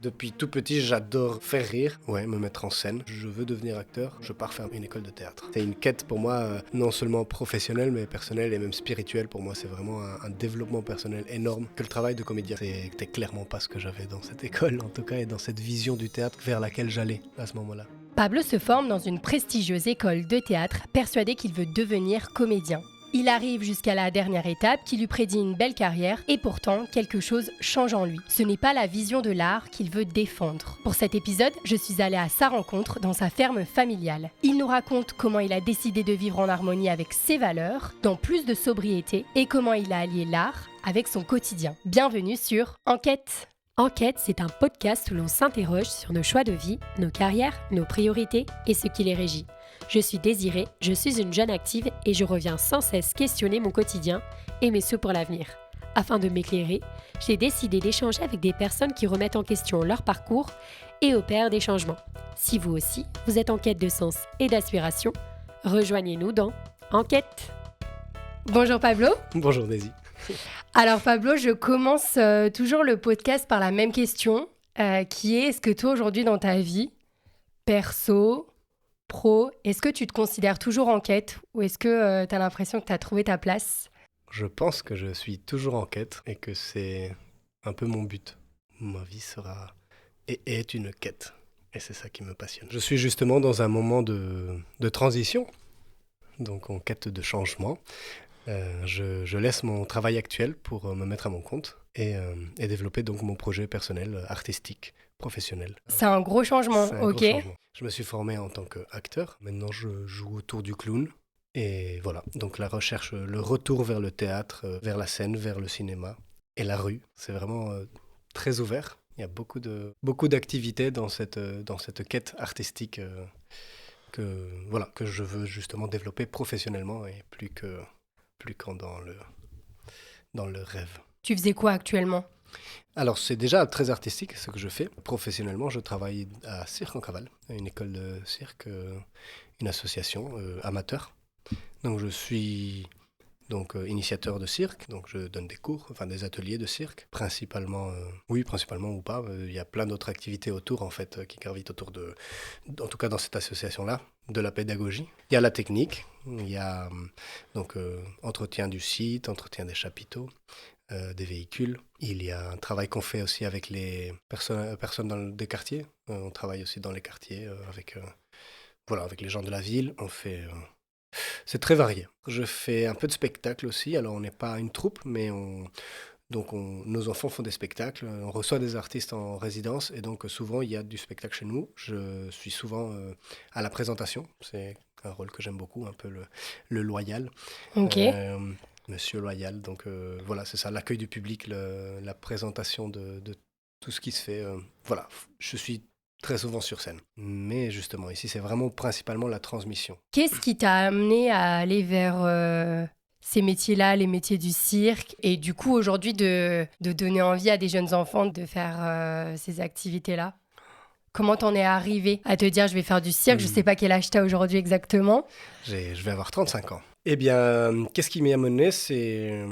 Depuis tout petit, j'adore faire rire, me mettre en scène. Je veux devenir acteur, je pars faire une école de théâtre. C'est une quête pour moi, non seulement professionnelle, mais personnelle et même spirituelle. Pour moi, c'est vraiment un développement personnel énorme que le travail de comédien. C'était clairement pas ce que j'avais dans cette école, en tout cas, et dans cette vision du théâtre vers laquelle j'allais à ce moment-là. Pablo se forme dans une prestigieuse école de théâtre, persuadé qu'il veut devenir comédien. Il arrive jusqu'à la dernière étape qui lui prédit une belle carrière et pourtant quelque chose change en lui. Ce n'est pas la vision de l'art qu'il veut défendre. Pour cet épisode, je suis allée à sa rencontre dans sa ferme familiale. Il nous raconte comment il a décidé de vivre en harmonie avec ses valeurs, dans plus de sobriété et comment il a allié l'art avec son quotidien. Bienvenue sur Enquête. Enquête, c'est un podcast où l'on s'interroge sur nos choix de vie, nos carrières, nos priorités et ce qui les régit. Je suis Désirée, je suis une jeune active et je reviens sans cesse questionner mon quotidien et mes souhaits pour l'avenir. Afin de m'éclairer, j'ai décidé d'échanger avec des personnes qui remettent en question leur parcours et opèrent des changements. Si vous aussi, vous êtes en quête de sens et d'aspiration, rejoignez-nous dans Enquête. Bonjour Pablo. Bonjour Daisy. Alors Pablo, je commence toujours le podcast par la même question, qui est est-ce que toi aujourd'hui dans ta vie, perso, pro, est-ce que tu te considères toujours en quête ou est-ce que tu as l'impression que tu as trouvé ta place ? Je pense que je suis toujours en quête et que c'est un peu mon but. Ma vie sera et est une quête. Et c'est ça qui me passionne. Je suis justement dans un moment de transition, donc en quête de changement. Je laisse mon travail actuel pour me mettre à mon compte et développer donc mon projet personnel, artistique, professionnel. C'est un gros changement, C'est un ok. gros changement. Je me suis formé en tant qu'acteur. Maintenant, je joue autour du clown. Et voilà, donc la recherche, le retour vers le théâtre, vers la scène, vers le cinéma et la rue, c'est vraiment très ouvert. Il y a beaucoup d'activités dans cette quête artistique que je veux justement développer professionnellement et plus qu'en dans le rêve. Tu faisais quoi actuellement ? Alors, c'est déjà très artistique ce que je fais. Professionnellement, je travaille à Cirque en Cavale, une école de cirque, une association amateur. Donc, je suis initiateur de cirque, donc je donne des cours, enfin des ateliers de cirque, principalement ou pas. Il y a plein d'autres activités autour, en fait, qui gravitent autour en tout cas dans cette association-là, de la pédagogie. Il y a la technique, il y a entretien du site, entretien des chapiteaux, des véhicules. Il y a un travail qu'on fait aussi avec les personnes des quartiers. On travaille aussi dans les quartiers avec les gens de la ville. C'est très varié. Je fais un peu de spectacle aussi. Alors, on n'est pas une troupe, mais nos enfants font des spectacles. On reçoit des artistes en résidence et donc souvent, il y a du spectacle chez nous. Je suis souvent à la présentation. C'est un rôle que j'aime beaucoup, un peu le loyal. Ok. Monsieur Loyal. Donc voilà, c'est ça, l'accueil du public, la présentation de tout ce qui se fait. Je suis très souvent sur scène. Mais justement, ici, c'est vraiment principalement la transmission. Qu'est-ce qui t'a amené à aller vers ces métiers-là, les métiers du cirque, et du coup aujourd'hui de donner envie à des jeunes enfants de faire ces activités-là ? Comment t'en es arrivé à te dire je vais faire du cirque ? Je sais pas quel âge t'as aujourd'hui exactement. Je vais avoir 35 ans. Eh bien, qu'est-ce qui m'y a mené ? C'est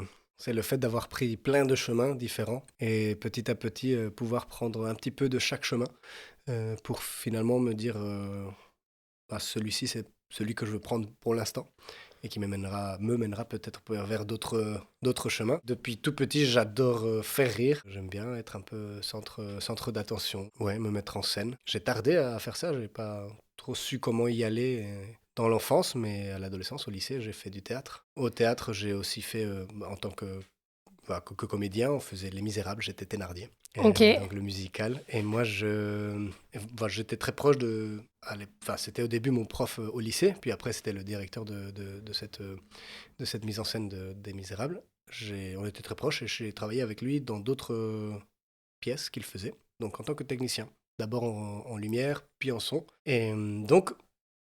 le fait d'avoir pris plein de chemins différents et petit à petit pouvoir prendre un petit peu de chaque chemin pour finalement me dire celui-ci, c'est celui que je veux prendre pour l'instant et qui me mènera peut-être vers d'autres chemins. Depuis tout petit, j'adore faire rire. J'aime bien être un peu centre d'attention. Me mettre en scène. J'ai tardé à faire ça, j'ai pas trop su comment y aller dans l'enfance, mais à l'adolescence, au lycée, j'ai fait du théâtre. Au théâtre, j'ai aussi fait en tant que comédien, on faisait Les Misérables, j'étais Thénardier. Ok. Donc le musical. Et moi, j'étais très proche c'était au début mon prof au lycée, puis après c'était le directeur de cette mise en scène des Misérables. On était très proches et j'ai travaillé avec lui dans d'autres pièces qu'il faisait, donc en tant que technicien. D'abord en lumière, puis en son. Et donc,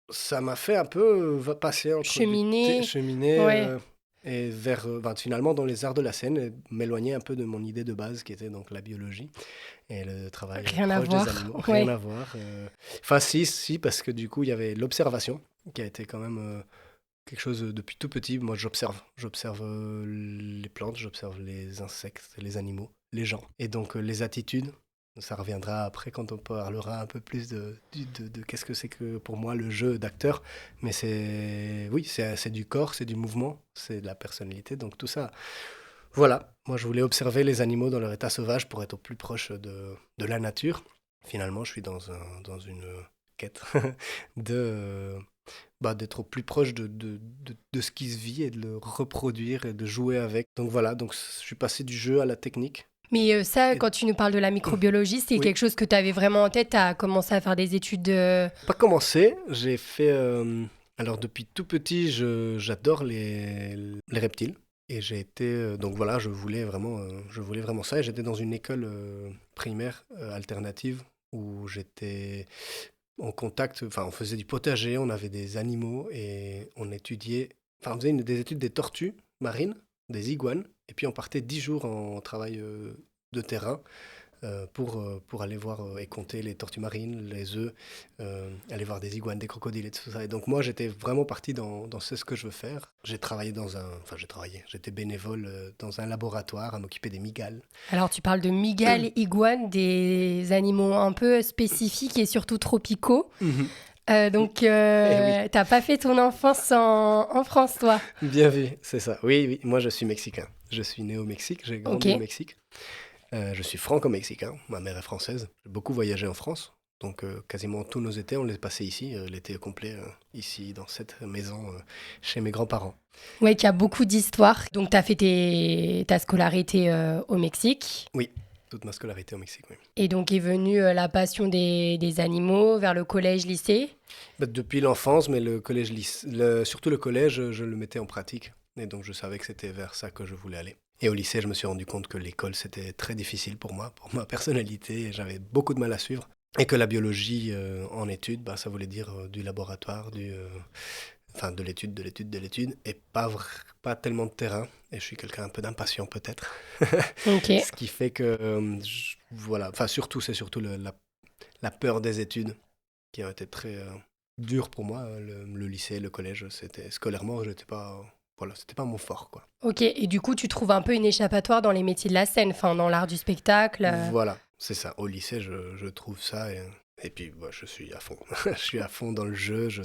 ça m'a fait un peu passer entre cheminer Ouais. et vers finalement dans les arts de la scène, et m'éloigner un peu de mon idée de base qui était donc la biologie et le travail Rien à proche des voir. animaux. Ouais. Rien à voir. Enfin si, parce que du coup il y avait l'observation qui a été quand même quelque chose depuis tout petit. Moi j'observe les plantes, j'observe les insectes, les animaux, les gens et donc les attitudes. Ça reviendra après quand on parlera un peu plus de qu'est-ce que c'est que pour moi le jeu d'acteur. Mais oui, c'est du corps, c'est du mouvement, c'est de la personnalité. Donc tout ça, voilà. Moi, je voulais observer les animaux dans leur état sauvage pour être au plus proche de la nature. Finalement, je suis dans une quête de, d'être au plus proche de ce qui se vit et de le reproduire et de jouer avec. Donc voilà, donc je suis passé du jeu à la technique. Mais ça, Et quand tu nous parles de la microbiologie, c'est oui, quelque chose que tu avais vraiment en tête. Tu as commencé à faire des études. pas commencé. J'ai fait. Alors, depuis tout petit, j'adore les reptiles. Et j'ai été. Donc voilà, je voulais vraiment ça. Et j'étais dans une école primaire alternative où j'étais en contact. Enfin, on faisait du potager, on avait des animaux et on étudiait. Enfin, on faisait des études des tortues marines, des iguanes. Et puis on partait 10 jours en travail de terrain pour aller voir et compter les tortues marines, les œufs, aller voir des iguanes, des crocodiles et tout ça. Et donc moi, j'étais vraiment parti dans c'est ce que je veux faire. J'ai travaillé j'étais bénévole dans un laboratoire à m'occuper des migales. Alors, tu parles de migales, iguanes, des animaux un peu spécifiques et surtout tropicaux. Mhm. Eh oui, T'as pas fait ton enfance en France, toi? bien vu, c'est ça. Oui, oui, moi je suis mexicain. Je suis né au Mexique, j'ai Ok. grandi au Mexique. Je suis franco-mexicain, ma mère est française. J'ai beaucoup voyagé en France. Donc quasiment tous nos étés, on les passait ici, l'été complet, ici dans cette maison chez mes grands-parents. Ouais, qui a beaucoup d'histoires. Donc, t'as fait ta scolarité au Mexique. Oui, toute ma scolarité au Mexique, oui. Et donc est venue la passion des animaux vers le collège, lycée. Bah, depuis l'enfance, mais le collège, surtout le collège, je le mettais en pratique. Et donc je savais que c'était vers ça que je voulais aller. Et au lycée, je me suis rendu compte que l'école, c'était très difficile pour moi, pour ma personnalité. Et j'avais beaucoup de mal à suivre. Et que la biologie en études, bah, ça voulait dire du laboratoire, enfin de l'étude, de l'étude, et pas tellement de terrain. Et je suis quelqu'un un peu d'impatient peut-être. Ok. Ce qui fait que, voilà, enfin surtout, c'est surtout la peur des études qui a été très dur pour moi. Le lycée, le collège, c'était scolairement, j'étais pas, voilà, c'était pas mon fort, quoi. Ok, et du coup, tu trouves un peu une échappatoire dans les métiers de la scène, enfin, dans l'art du spectacle. Voilà, c'est ça. Au lycée, je trouve ça. Et puis, bah, je suis à fond. Je suis à fond dans le jeu. Je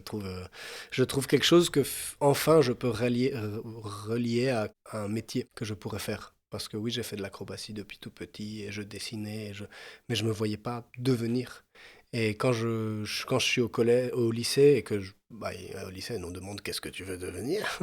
trouve quelque chose que, enfin, je peux relier à un métier que je pourrais faire. Parce que oui, j'ai fait de l'acrobatie depuis tout petit et je dessinais, mais je me voyais pas devenir. Et quand je suis au lycée et bah, au lycée, on nous demande qu'est-ce que tu veux devenir.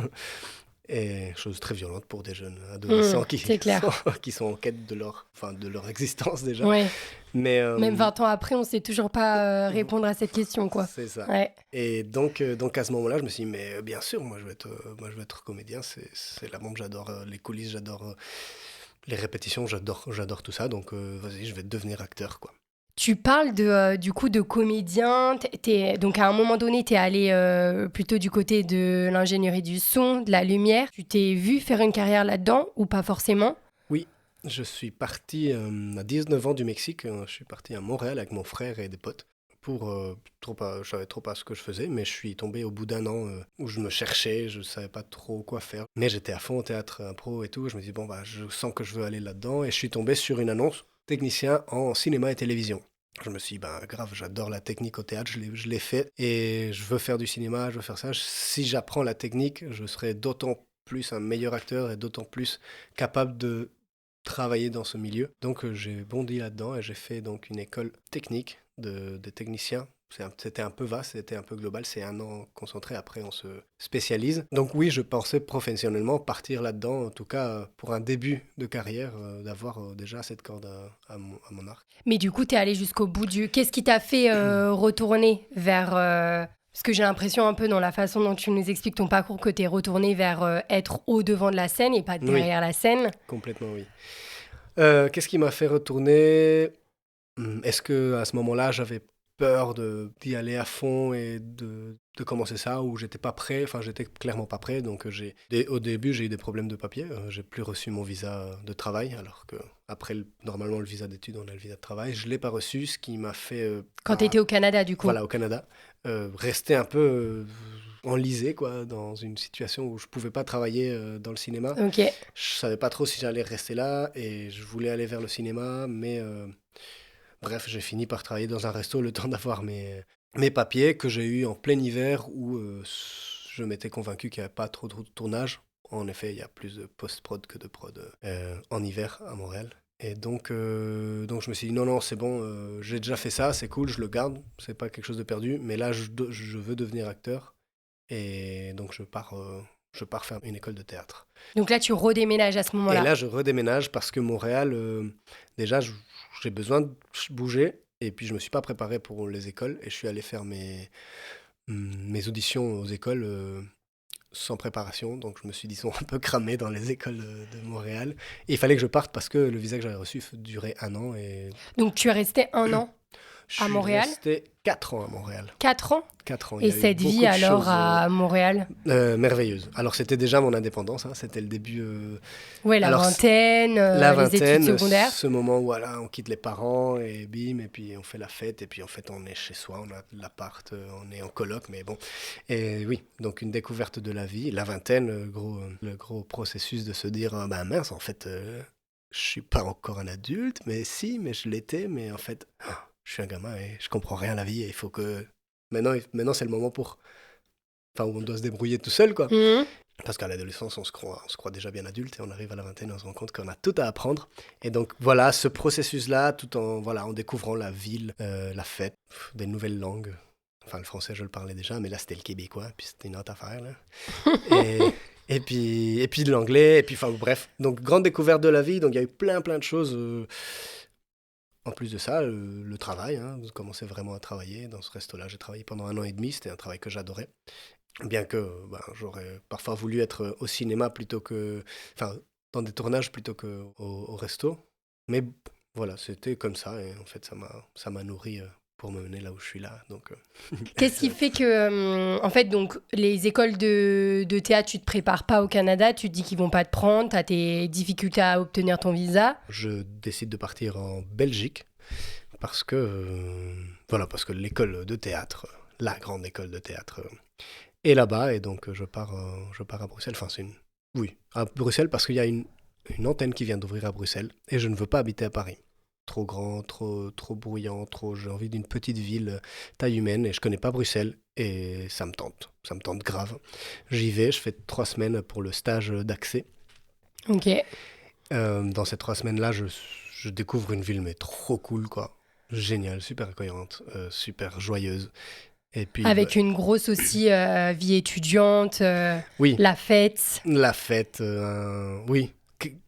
Et chose très violente pour des jeunes adolescents C'est clair. qui sont en quête de leur existence déjà. Ouais. Mais Même 20 ans après, on sait toujours pas répondre à cette question, quoi. c'est ça. Ouais. Et donc à ce moment-là, je me suis dit, mais bien sûr, moi je veux être comédien, c'est la bombe, j'adore les coulisses, j'adore les répétitions, j'adore tout ça, donc vas-y, je vais devenir acteur, quoi. Tu parles du coup de comédien. Donc à un moment donné, tu es allé plutôt du côté de l'ingénierie du son, de la lumière. Tu t'es vu faire une carrière là-dedans ou pas forcément? Oui, je suis parti à 19 ans du Mexique, je suis parti à Montréal avec mon frère et des potes. Je savais trop pas ce que je faisais, mais je suis tombé au bout d'un an où je me cherchais, je savais pas trop quoi faire. Mais j'étais à fond au théâtre impro et tout, je me dis bon bah je sens que je veux aller là-dedans et je suis tombé sur une annonce technicien en cinéma et télévision. Je me suis dit, ben grave, j'adore la technique au théâtre, je l'ai fait et je veux faire du cinéma, je veux faire ça. Si j'apprends la technique, je serai d'autant plus un meilleur acteur et d'autant plus capable de travailler dans ce milieu. Donc j'ai bondi là-dedans et j'ai fait donc une école technique de techniciens. C'était un peu vaste, c'était un peu global, c'est un an concentré, après on se spécialise. Donc oui, je pensais professionnellement partir là-dedans, en tout cas pour un début de carrière, d'avoir déjà cette corde à mon arc. Mais du coup, tu es allé jusqu'au bout du... Qu'est-ce qui t'a fait retourner vers... Parce que j'ai l'impression un peu dans la façon dont tu nous expliques ton parcours que tu es retourné vers être au devant de la scène et pas Oui, derrière la scène. complètement oui. Qu'est-ce qui m'a fait retourner? Est-ce que à ce moment-là, j'avais peur d'y aller à fond et de commencer ça, ou j'étais pas prêt? Enfin, j'étais clairement pas prêt. Donc, au début, j'ai eu des problèmes de papier. J'ai plus reçu mon visa de travail, alors que après, normalement, le visa d'études, on a le visa de travail. Je l'ai pas reçu, ce qui m'a fait, Quand tu étais au Canada, du coup. voilà, au Canada, rester un peu enlisé, quoi, dans une situation où je pouvais pas travailler dans le cinéma. Ok. Je savais pas trop si j'allais rester là et je voulais aller vers le cinéma, mais Bref, j'ai fini par travailler dans un resto le temps d'avoir mes papiers que j'ai eu en plein hiver où je m'étais convaincu qu'il n'y avait pas trop de tournage. En effet, il y a plus de post-prod que de prod en hiver à Montréal. Et donc je me suis dit non, c'est bon, j'ai déjà fait ça, c'est cool, je le garde, c'est pas quelque chose de perdu, mais là, je veux devenir acteur. Et donc, je pars faire une école de théâtre. Donc là, tu redéménages à ce moment-là. Et là, je redéménage parce que Montréal, déjà, j'ai besoin de bouger. Et puis, je me suis pas préparé pour les écoles. Et je suis allé faire mes auditions aux écoles sans préparation. Donc, je me suis dit, ils sont un peu cramés dans les écoles de Montréal. Et il fallait que je parte parce que le visa que j'avais reçu durait 1 an. Et Donc, tu es resté 1 an à Montréal. Je suis resté 4 ans à Montréal. 4 ans 4 ans. Et cette vie alors à Montréal merveilleuse. Alors c'était déjà mon indépendance, hein, c'était le début. Ouais, la vingtaine, les études secondaires. Ce moment où voilà, on quitte les parents et bim, et puis on fait la fête, et puis en fait on est chez soi, on a l'appart, on est en coloc, mais bon. Et oui, donc une découverte de la vie. La vingtaine, le gros processus de se dire, bah mince, en fait, je suis pas encore un adulte, mais si, mais je l'étais, mais en fait, je suis un gamin et je comprends rien à la vie et il faut que... Maintenant, c'est le moment où on doit se débrouiller tout seul, quoi. Mmh. Parce qu'à l'adolescence, on se croit déjà bien adulte et on arrive à la vingtaine et on se rend compte qu'on a tout à apprendre. Et donc, voilà, ce processus-là, tout en découvrant la ville, la fête, des nouvelles langues. Enfin, le français, je le parlais déjà, mais là, c'était le québécois, puis c'était une autre affaire, là. Et puis l'anglais, et puis, enfin, bref. Donc, grande découverte de la vie. Donc, il y a eu plein de choses... En plus de ça, le travail, hein, j'ai commencé vraiment à travailler dans ce resto-là. J'ai travaillé pendant 1 an et demi, c'était un travail que j'adorais. Bien que j'aurais parfois voulu être au cinéma plutôt que... Enfin, dans des tournages plutôt qu'au resto. Mais voilà, c'était comme ça et en fait, ça m'a nourri pour me mener là où je suis là. Donc, Qu'est-ce qui fait que, en fait, donc, les écoles de théâtre, tu te prépares pas au Canada, tu te dis qu'ils vont pas te prendre, tu as tes difficultés à obtenir ton visa. Je décide de partir en Belgique parce que l'école de théâtre, la grande école de théâtre, est là-bas et donc je pars à Bruxelles. Enfin, oui, à Bruxelles parce qu'il y a une antenne qui vient d'ouvrir à Bruxelles et je ne veux pas habiter à Paris. Trop grand, trop bruyant, j'ai envie d'une petite ville taille humaine et je connais pas Bruxelles et ça me tente grave. J'y vais, je fais 3 semaines pour le stage d'accès. Ok. Dans ces 3 semaines-là, je découvre une ville mais trop cool, quoi. Géniale, super accueillante, super joyeuse. Et puis, avec une grosse aussi vie étudiante, oui, la fête. La fête, oui,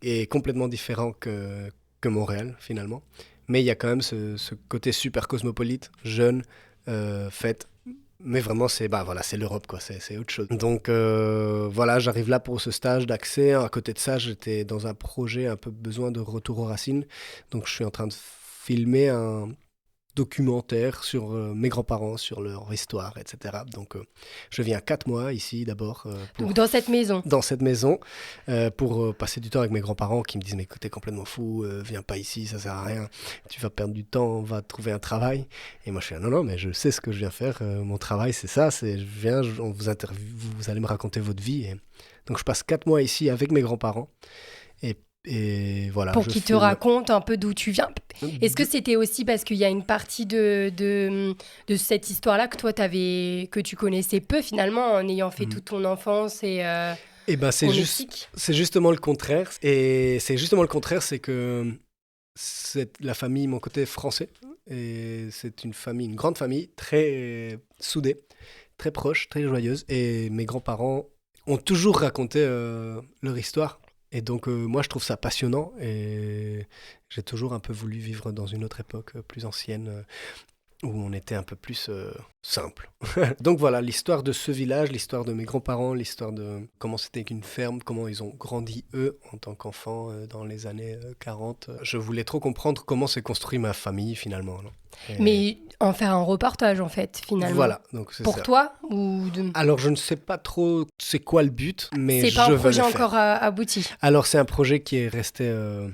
est complètement différent que Montréal, finalement. Mais il y a quand même ce côté super cosmopolite, jeune, fête. Mais vraiment, c'est l'Europe, quoi. C'est autre chose. Donc, voilà, j'arrive là pour ce stage d'accès. À côté de ça, j'étais dans un projet un peu besoin de retour aux racines. Donc, je suis en train de filmer un documentaire sur mes grands-parents, sur leur histoire, etc. Donc, je viens 4 mois ici d'abord. Donc, dans cette maison. Dans cette maison, pour passer du temps avec mes grands-parents qui me disent « Mais écoute, t'es complètement fou, viens pas ici, ça sert à rien. Tu vas perdre du temps, on va trouver un travail. » Et moi, je suis « Non, mais je sais ce que je viens faire. Mon travail, c'est ça. Je viens, on vous interviewe, vous allez me raconter votre vie. » Et donc, je passe 4 mois ici avec mes grands-parents. Et voilà. Pour qu'ils te racontent un peu d'où tu viens. Est-ce que c'était aussi parce qu'il y a une partie de cette histoire-là que toi, que tu connaissais peu finalement en ayant fait toute ton enfance et c'est justement le contraire. Et c'est justement le contraire, c'est que la famille, mon côté français, et c'est une grande famille, très soudée, très proche, très joyeuse. Et mes grands-parents ont toujours raconté leur histoire. Et donc, moi, je trouve ça passionnant et j'ai toujours un peu voulu vivre dans une autre époque plus ancienne où on était un peu plus simple. Donc voilà, l'histoire de ce village, l'histoire de mes grands-parents, l'histoire de comment c'était qu'une ferme, comment ils ont grandi, eux, en tant qu'enfants dans les années 40. Je voulais trop comprendre comment s'est construit ma famille, finalement. Non Mais en faire un reportage, en fait, finalement. Voilà, donc c'est pour ça. Toi Alors, je ne sais pas trop c'est quoi le but, mais c'est je pas un veux projet le faire. encore abouti. Alors, c'est un projet qui est resté, en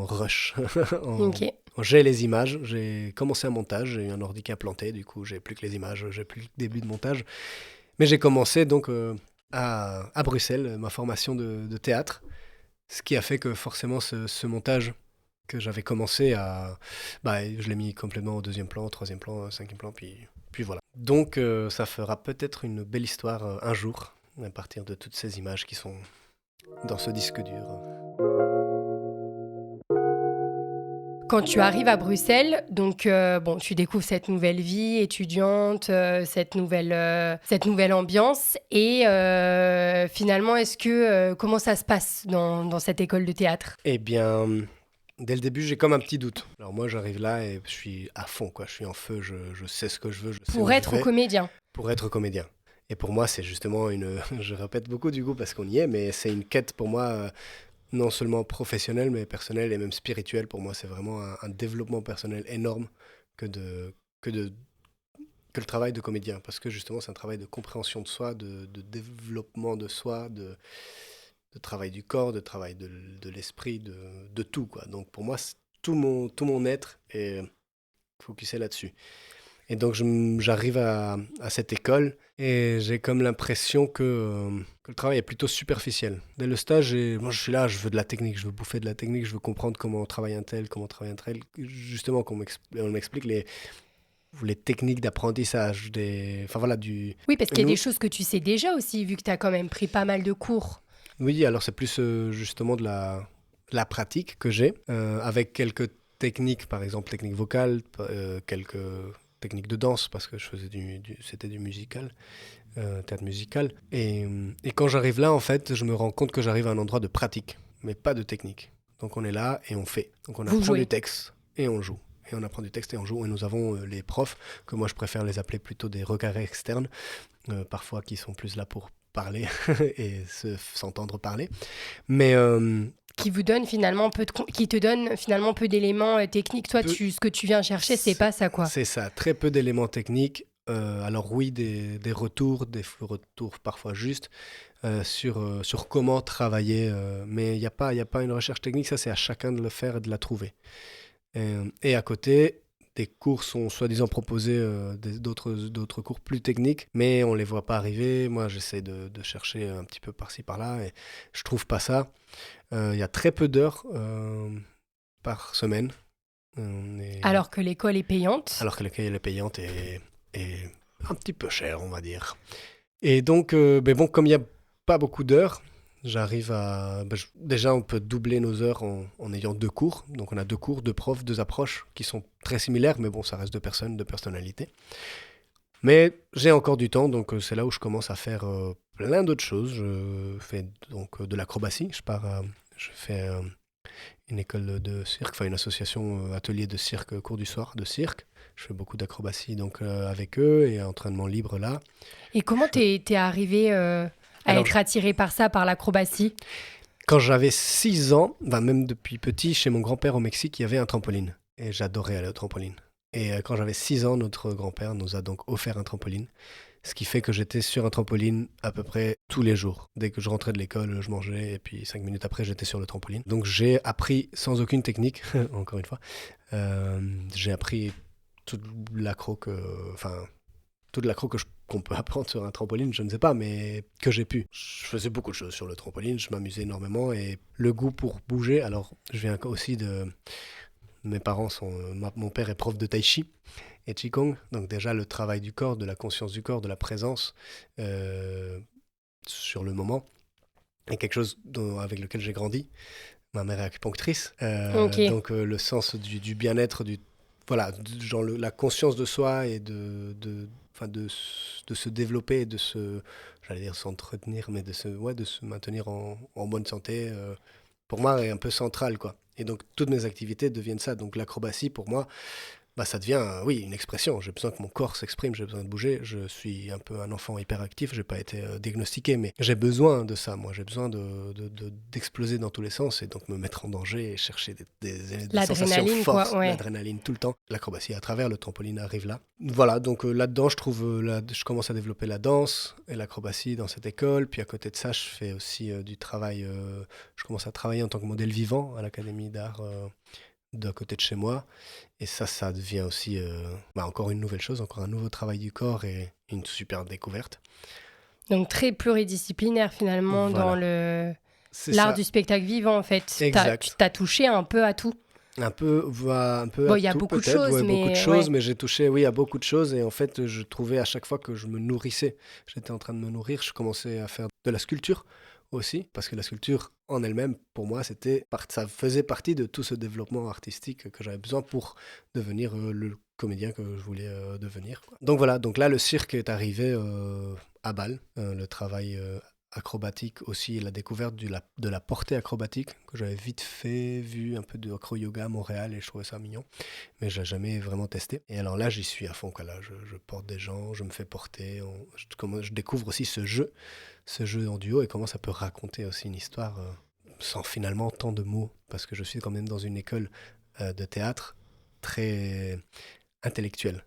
rush. Ok. J'ai les images, j'ai commencé un montage, j'ai eu un ordi qui a planté, du coup, j'ai plus que les images, j'ai plus le début de montage. Mais j'ai commencé donc à Bruxelles, ma formation de théâtre, ce qui a fait que forcément ce montage que j'avais commencé à... je l'ai mis complètement au deuxième plan, au troisième plan, cinquième plan, puis voilà. Donc ça fera peut-être une belle histoire un jour, à partir de toutes ces images qui sont dans ce disque dur. Quand tu arrives à Bruxelles, donc tu découvres cette nouvelle vie étudiante, cette nouvelle ambiance, et finalement, comment ça se passe dans cette école de théâtre ? Eh bien, dès le début, j'ai comme un petit doute. Alors moi, j'arrive là et je suis à fond, quoi. Je suis en feu, je sais ce que je veux, je sais où Pour je être vais. comédien. Pour être comédien. Et pour moi, c'est justement je répète beaucoup du coup parce qu'on y est, mais c'est une quête pour moi, non seulement professionnelle, mais personnelle et même spirituelle. Pour moi, c'est vraiment un développement personnel énorme que, de, que, de, que le travail de comédien. Parce que justement, c'est un travail de compréhension de soi, de développement de soi, de travail du corps, de travail de l'esprit, de tout, quoi. Donc pour moi, tout mon être est focusé là-dessus. Et donc j'arrive à cette école et j'ai comme l'impression que le travail est plutôt superficiel. Dès le stage, moi je suis là, je veux de la technique, je veux bouffer de la technique, je veux comprendre comment travaille un tel, comment travaille un tel. Justement, on m'explique les techniques d'apprentissage, enfin voilà, Oui, parce qu'il y a des choses que tu sais déjà aussi, vu que tu as quand même pris pas mal de cours. Oui, alors c'est plus justement de la pratique que j'ai, avec quelques techniques, par exemple technique vocale, quelques techniques de danse, parce que je faisais c'était du musical, théâtre musical. Et quand j'arrive là, en fait, je me rends compte que j'arrive à un endroit de pratique, mais pas de technique. Donc on est là et on fait. Donc on apprend du texte et on joue. Et on apprend du texte et on joue. Et nous avons les profs, que moi je préfère les appeler plutôt des recarrés externes, parfois qui sont plus là pour parler et s'entendre parler. Mais... qui te donne finalement peu d'éléments techniques. Toi, ce que tu viens chercher, c'est pas ça, quoi. C'est ça, très peu d'éléments techniques. Alors oui, des retours parfois justes sur comment travailler. Mais il n'y a pas une recherche technique, ça c'est à chacun de le faire et de la trouver. Et à côté, des cours sont soi-disant proposés, d'autres cours plus techniques, mais on ne les voit pas arriver. Moi, j'essaie de chercher un petit peu par-ci, par-là, et je ne trouve pas ça. Il y a très peu d'heures par semaine. Alors que l'école est payante. Alors que l'école est payante et un petit peu chère, on va dire. Et donc, comme il n'y a pas beaucoup d'heures, j'arrive à... déjà, on peut doubler nos heures en ayant 2 cours. Donc, on a 2 cours, 2 profs, 2 approches qui sont très similaires, mais bon, ça reste 2 personnes, 2 personnalités. Mais j'ai encore du temps, donc c'est là où je commence à faire plein d'autres choses. Je fais donc de l'acrobatie. Je fais une école de cirque, enfin une association atelier de cirque, cours du soir de cirque. Je fais beaucoup d'acrobatie donc avec eux et entraînement libre là. Et comment t'es arrivé à être attiré par ça, par l'acrobatie ? Quand j'avais 6 ans, même depuis petit, chez mon grand-père au Mexique, il y avait un trampoline. Et j'adorais aller au trampoline. Et quand j'avais 6 ans, notre grand-père nous a donc offert un trampoline. Ce qui fait que j'étais sur un trampoline à peu près tous les jours. Dès que je rentrais de l'école, je mangeais et puis 5 minutes après, j'étais sur le trampoline. Donc j'ai appris sans aucune technique, encore une fois. J'ai appris toute l'accro qu'on peut apprendre sur un trampoline, je ne sais pas, mais que j'ai pu. Je faisais beaucoup de choses sur le trampoline, je m'amusais énormément et le goût pour bouger. Alors, je viens aussi de... Mes parents mon père est prof de tai chi et qigong, donc déjà le travail du corps, de la conscience du corps, de la présence sur le moment est quelque chose avec lequel j'ai grandi. Ma mère est acupunctrice, donc le sens du bien-être, voilà, genre la conscience de soi et de se développer et de j'allais dire s'entretenir, mais de se maintenir en bonne santé, pour moi est un peu central, quoi. Et donc toutes mes activités deviennent ça. Donc l'acrobatie pour moi, ça devient, une expression. J'ai besoin que mon corps s'exprime, j'ai besoin de bouger. Je suis un peu un enfant hyperactif, j'ai pas été diagnostiqué, mais j'ai besoin de ça. Moi, j'ai besoin d'exploser dans tous les sens et donc me mettre en danger et chercher des sensations fortes, l'adrénaline tout le temps. L'acrobatie à travers le trampoline arrive là. Voilà, donc là-dedans, je commence à développer la danse et l'acrobatie dans cette école. Puis à côté de ça, je fais aussi du travail. Je commence à travailler en tant que modèle vivant à l'Académie d'art d'à côté de chez moi. Et ça devient aussi encore une nouvelle chose, encore un nouveau travail du corps et une super découverte. Donc très pluridisciplinaire finalement, voilà, dans l'art du spectacle vivant en fait. Exact. T'as touché un peu à tout. Un peu Bon, à il y a tout beaucoup de peut-être, choses, ouais, beaucoup de mais choses, ouais. mais j'ai touché, oui, à beaucoup de choses et en fait, je trouvais à chaque fois que je me nourrissais, j'étais en train de me nourrir, je commençais à faire de la sculpture aussi, parce que la sculpture en elle-même, pour moi, ça faisait partie de tout ce développement artistique que j'avais besoin pour devenir le comédien que je voulais devenir, quoi. Donc voilà, donc là, le cirque est arrivé à Bâle, le travail acrobatique aussi, et la découverte de la portée acrobatique, que j'avais vite fait, vu un peu de acro-yoga à Montréal, et je trouvais ça mignon, mais je n'ai jamais vraiment testé. Et alors là, j'y suis à fond, quoi. Là, je porte des gens, je me fais porter, je découvre aussi ce jeu en duo, et comment ça peut raconter aussi une histoire sans finalement tant de mots, parce que je suis quand même dans une école de théâtre très intellectuelle,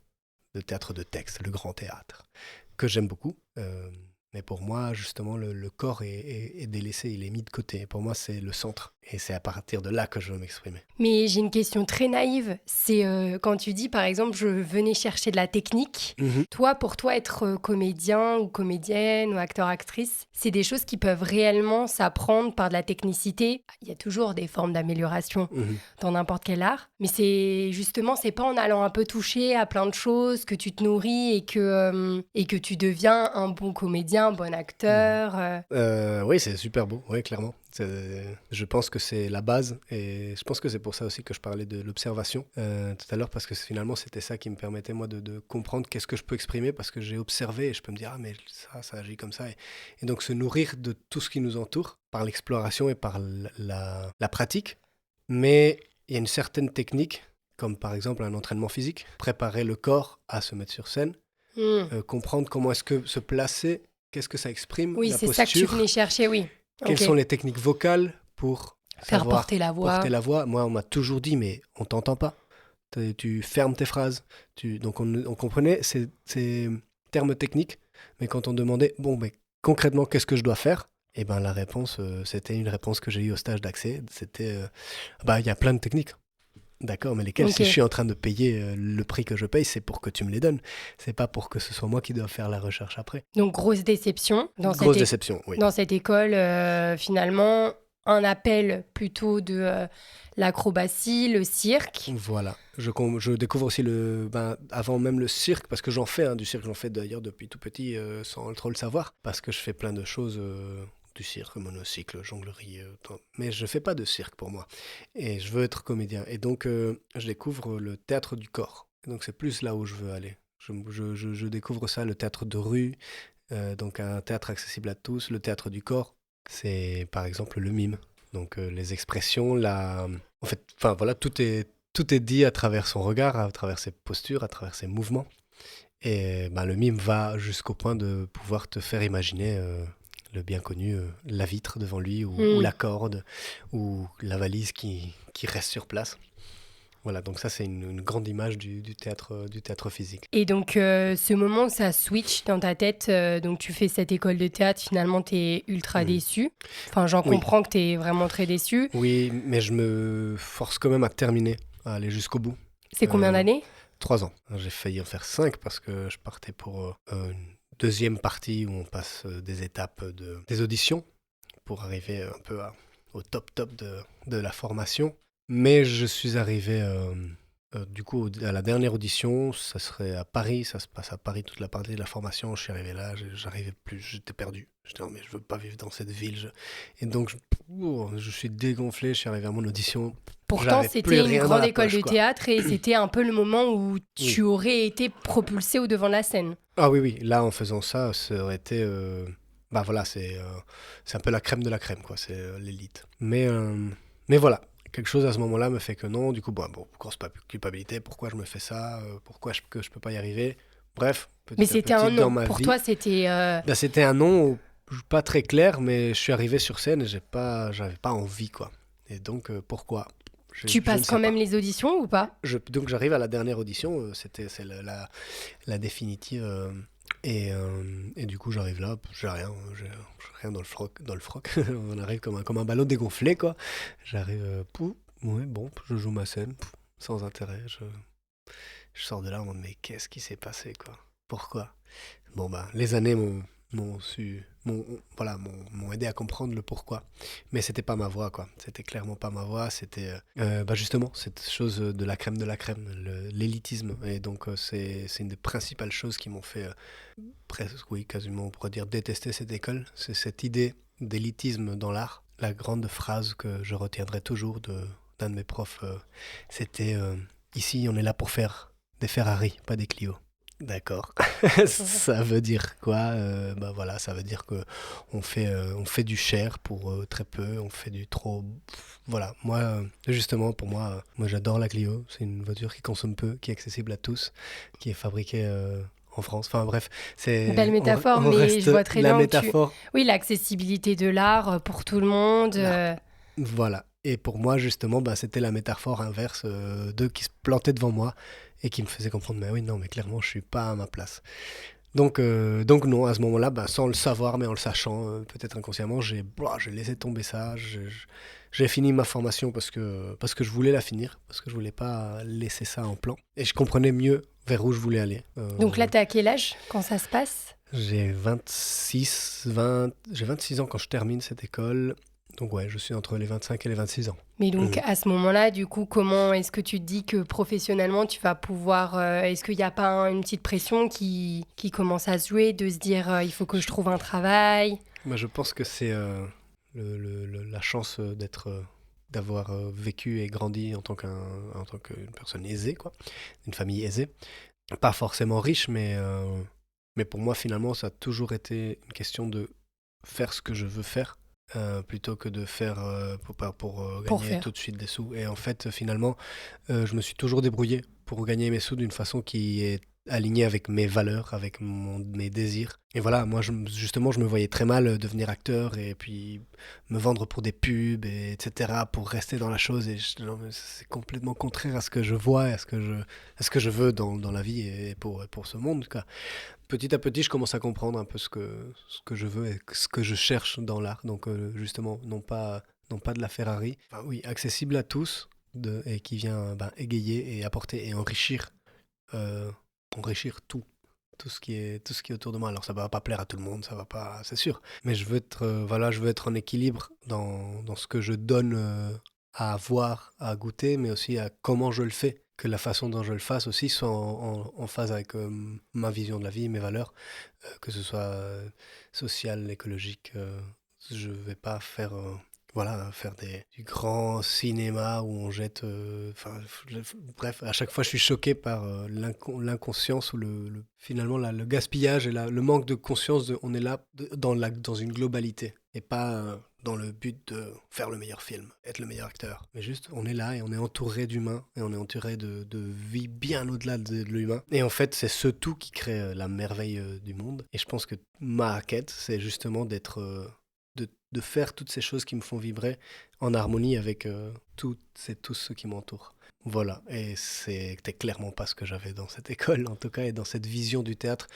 de théâtre de texte, le grand théâtre, que j'aime beaucoup. Mais pour moi, justement, le corps est délaissé, il est mis de côté. Pour moi, c'est le centre. Et c'est à partir de là que je veux m'exprimer. Mais j'ai une question très naïve. C'est quand tu dis, par exemple, je venais chercher de la technique. Mhm. Toi, pour toi, être comédien ou comédienne ou acteur-actrice, c'est des choses qui peuvent réellement s'apprendre par de la technicité. Il y a toujours des formes d'amélioration Mhm. dans n'importe quel art. Mais c'est justement, c'est pas en allant un peu toucher à plein de choses que tu te nourris et que tu deviens un bon comédien, un bon acteur. Oui, c'est super beau, oui, clairement. Je pense que c'est la base et je pense que c'est pour ça aussi que je parlais de l'observation tout à l'heure parce que finalement c'était ça qui me permettait moi de comprendre qu'est-ce que je peux exprimer parce que j'ai observé et je peux me dire ah mais ça agit comme ça et donc se nourrir de tout ce qui nous entoure par l'exploration et par la pratique, mais il y a une certaine technique comme par exemple un entraînement physique, préparer le corps à se mettre sur scène, Hmm. comprendre comment est-ce que se placer, qu'est-ce que ça exprime, Oui, la c'est ça que tu venais posture. chercher, oui. Quelles Ok. sont les techniques vocales pour Faire savoir porter la porter voix. la voix? Moi, on m'a toujours dit, mais on t'entend pas. Tu fermes tes phrases. Donc, on comprenait ces termes techniques, mais quand on demandait, bon, mais concrètement, qu'est-ce que je dois faire? Eh ben, la réponse, c'était une réponse que j'ai eue au stage d'accès. C'était, bah, il y a plein de techniques. D'accord, mais lesquelles, si je Ok. suis en train de payer le prix que je paye, c'est pour que tu me les donnes. C'est pas pour que ce soit moi qui dois faire la recherche après. Donc, grosse déception Grosse déception, oui. dans cette école. Finalement, un appel plutôt de l'acrobatie, le cirque. Voilà. Je découvre aussi avant même le cirque, parce que j'en fais, hein, du cirque, j'en fais d'ailleurs depuis tout petit, sans trop le savoir, parce que je fais plein de choses du cirque, monocycle, jonglerie, mais je fais pas de cirque pour moi. Et je veux être comédien. Et donc, je découvre le théâtre du corps. Et donc, c'est plus là où je veux aller. Je découvre ça, le théâtre de rue, donc un théâtre accessible à tous, le théâtre du corps. C'est par exemple le mime. Donc, les expressions, en fait, enfin voilà, tout est dit à travers son regard, à travers ses postures, à travers ses mouvements. Et ben, le mime va jusqu'au point de pouvoir te faire imaginer le bien connu, la vitre devant lui, ou Hmm. la corde, ou la valise qui reste sur place. Voilà, donc ça c'est une grande image du théâtre physique. Et donc, ce moment où ça switch dans ta tête, donc tu fais cette école de théâtre, finalement, t'es ultra Mhm. déçu. Enfin, j'en Oui, comprends que t'es vraiment très déçu. oui, mais je me force quand même à terminer, à aller jusqu'au bout. C'est combien Euh, d'années? 3 ans. J'ai failli en faire 5 parce que je partais pour une deuxième partie où on passe des étapes des auditions pour arriver un peu au top de la formation. Mais je suis arrivé du coup à la dernière audition, ça serait à Paris, ça se passe à Paris toute la partie de la formation. Je suis arrivé là, j'arrivais plus, j'étais perdu. J'étais mais je veux pas vivre dans cette ville. Et donc je suis dégonflé, je suis arrivé à mon audition, Pourtant, j'avais plus c'était une rien dans grande la école poche de quoi. théâtre et c'était un peu le moment où Oui. tu aurais été propulsé au devant de la scène. Ah oui, oui, là en faisant ça, ça aurait été. Bah voilà, c'est un peu la crème de la crème, quoi, c'est l'élite. Mais voilà, quelque chose à ce moment-là me fait que non, du coup, bon, grosse culpabilité, pourquoi je me fais ça, pourquoi que je peux pas y arriver. Bref, Mais petit à c'était un petit dans non. ma Pour vie, toi, c'était... bah, c'était un non pas très clair, mais je suis arrivé sur scène et j'avais pas envie, quoi. Et donc, pourquoi Tu je ne passes sais quand même pas. les auditions ou pas? Donc j'arrive à la dernière audition, c'est la définitive. Et du coup j'arrive là, j'ai rien dans le froc. On arrive comme un ballon dégonflé quoi. J'arrive, pouf, ouais, bon, je joue ma scène, pouf, sans intérêt. Je sors de là en mode mais qu'est-ce qui s'est passé quoi? Pourquoi? Bon bah les années m'ont aidé à comprendre le pourquoi. Mais c'était pas ma voix, quoi. C'était clairement pas ma voix. C'était justement cette chose de la crème, l'élitisme. Et donc c'est une des principales choses qui m'ont fait presque, oui, quasiment on pourrait dire détester cette école. C'est cette idée d'élitisme dans l'art. La grande phrase que je retiendrai toujours d'un de mes profs, c'était ici on est là pour faire des Ferrari, pas des Clio. D'accord. Ça veut dire quoi? Voilà, ça veut dire que on fait du cher pour très peu, on fait du trop. Voilà, moi, justement, pour moi, moi j'adore la Clio. C'est une voiture qui consomme peu, qui est accessible à tous, qui est fabriquée en France. Enfin bref, Belle métaphore, on mais reste je vois très la bien où tu... métaphore. Oui, l'accessibilité de l'art pour tout le monde. Voilà. Et pour moi, justement, c'était la métaphore inverse d'eux qui se plantaient devant moi et qui me faisaient comprendre, mais oui, non, mais clairement, je suis pas à ma place. Donc non, à ce moment-là, sans le savoir, mais en le sachant, peut-être inconsciemment, j'ai laissé tomber ça. J'ai fini ma formation parce que je voulais la finir, parce que je voulais pas laisser ça en plan. Et je comprenais mieux vers où je voulais aller. Donc là, t'es à quel âge quand ça se passe? J'ai 26 ans quand je termine cette école. Donc ouais, je suis entre les 25 et les 26 ans. Mais donc à ce moment-là, du coup, comment est-ce que tu te dis que professionnellement, tu vas pouvoir... est-ce qu'il n'y a pas une petite pression qui commence à se jouer, de se dire il faut que je trouve un travail? Je pense que c'est la chance d'avoir vécu et grandi en tant qu'une personne aisée, quoi, une famille aisée. Pas forcément riche, mais pour moi, finalement, ça a toujours été une question de faire ce que je veux faire. Plutôt que de faire pour gagner tout de suite des sous. Et en fait, finalement, je me suis toujours débrouillé pour gagner mes sous d'une façon qui est alignée avec mes valeurs, avec mes désirs. Et voilà, moi, justement, je me voyais très mal devenir acteur et puis me vendre pour des pubs, etc., pour rester dans la chose. Et non, mais c'est complètement contraire à ce que je vois et à ce que je veux dans la vie et pour ce monde, quoi. Petit à petit, je commence à comprendre un peu ce que je veux et ce que je cherche dans l'art. Donc, justement, non pas de la Ferrari. Enfin, oui, accessible à tous et qui vient égayer et apporter et euh, enrichir tout ce qui est autour de moi. Alors, ça va pas plaire à tout le monde, ça va pas, c'est sûr. Mais je veux être, je veux être en équilibre dans ce que je donne à voir, à goûter, mais aussi à comment je le fais. Que la façon dont je le fasse aussi soit en phase avec ma vision de la vie, mes valeurs, que ce soit social, écologique. Je vais pas faire, faire du grand cinéma où on jette. Bref, à chaque fois, je suis choqué par l'inconscience ou finalement le gaspillage et le manque de conscience. On est là dans une globalité et pas dans le but de faire le meilleur film, être le meilleur acteur. Mais juste, on est là et on est entouré d'humains et on est entouré de vie bien au-delà de l'humain. Et en fait, c'est ce tout qui crée la merveille du monde. Et je pense que ma quête, c'est justement de faire toutes ces choses qui me font vibrer en harmonie avec tous ceux qui m'entourent. Voilà, et c'était clairement pas ce que j'avais dans cette école, en tout cas, et dans cette vision du théâtre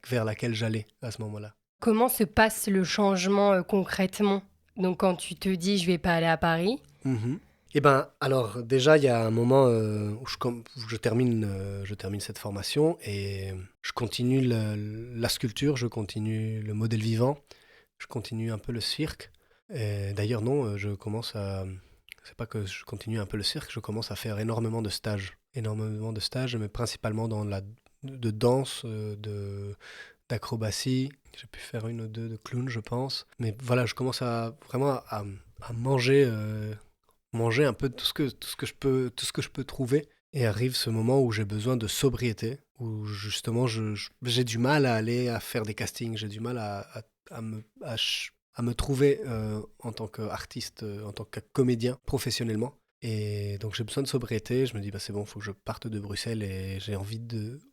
vers laquelle j'allais à ce moment-là. Comment se passe le changement concrètement? Donc quand tu te dis je vais pas aller à Paris. Eh ben, alors déjà, il y a un moment où je termine cette formation et je continue la sculpture, je continue le modèle vivant, je continue un peu le cirque. Et d'ailleurs, non, c'est pas que je continue un peu le cirque, je commence à faire énormément de stages. Énormément de stages, mais principalement de danse, d'acrobatie. J'ai pu faire une ou deux de clown, je pense. Mais voilà, je commence à manger un peu tout ce que je peux trouver. Et arrive ce moment où j'ai besoin de sobriété, où justement j'ai du mal à faire des castings, j'ai du mal à me trouver en tant qu'artiste, en tant que comédien professionnellement. Et donc j'ai besoin de sobriété, je me dis c'est bon, il faut que je parte de Bruxelles et j'ai envie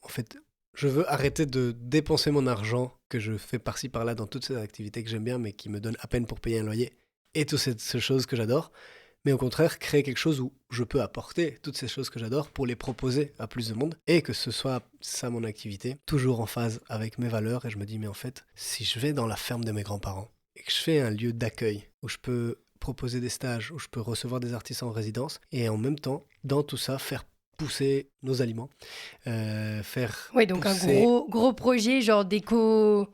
en fait, je veux arrêter de dépenser mon argent que je fais par-ci par-là dans toutes ces activités que j'aime bien mais qui me donnent à peine pour payer un loyer et toutes ces choses que j'adore. Mais au contraire, créer quelque chose où je peux apporter toutes ces choses que j'adore pour les proposer à plus de monde et que ce soit ça mon activité, toujours en phase avec mes valeurs. Et je me dis, mais en fait, si je vais dans la ferme de mes grands-parents et que je fais un lieu d'accueil où je peux proposer des stages, où je peux recevoir des artistes en résidence et en même temps, dans tout ça, faire pousser nos aliments, Oui, donc un gros projet genre d'éco...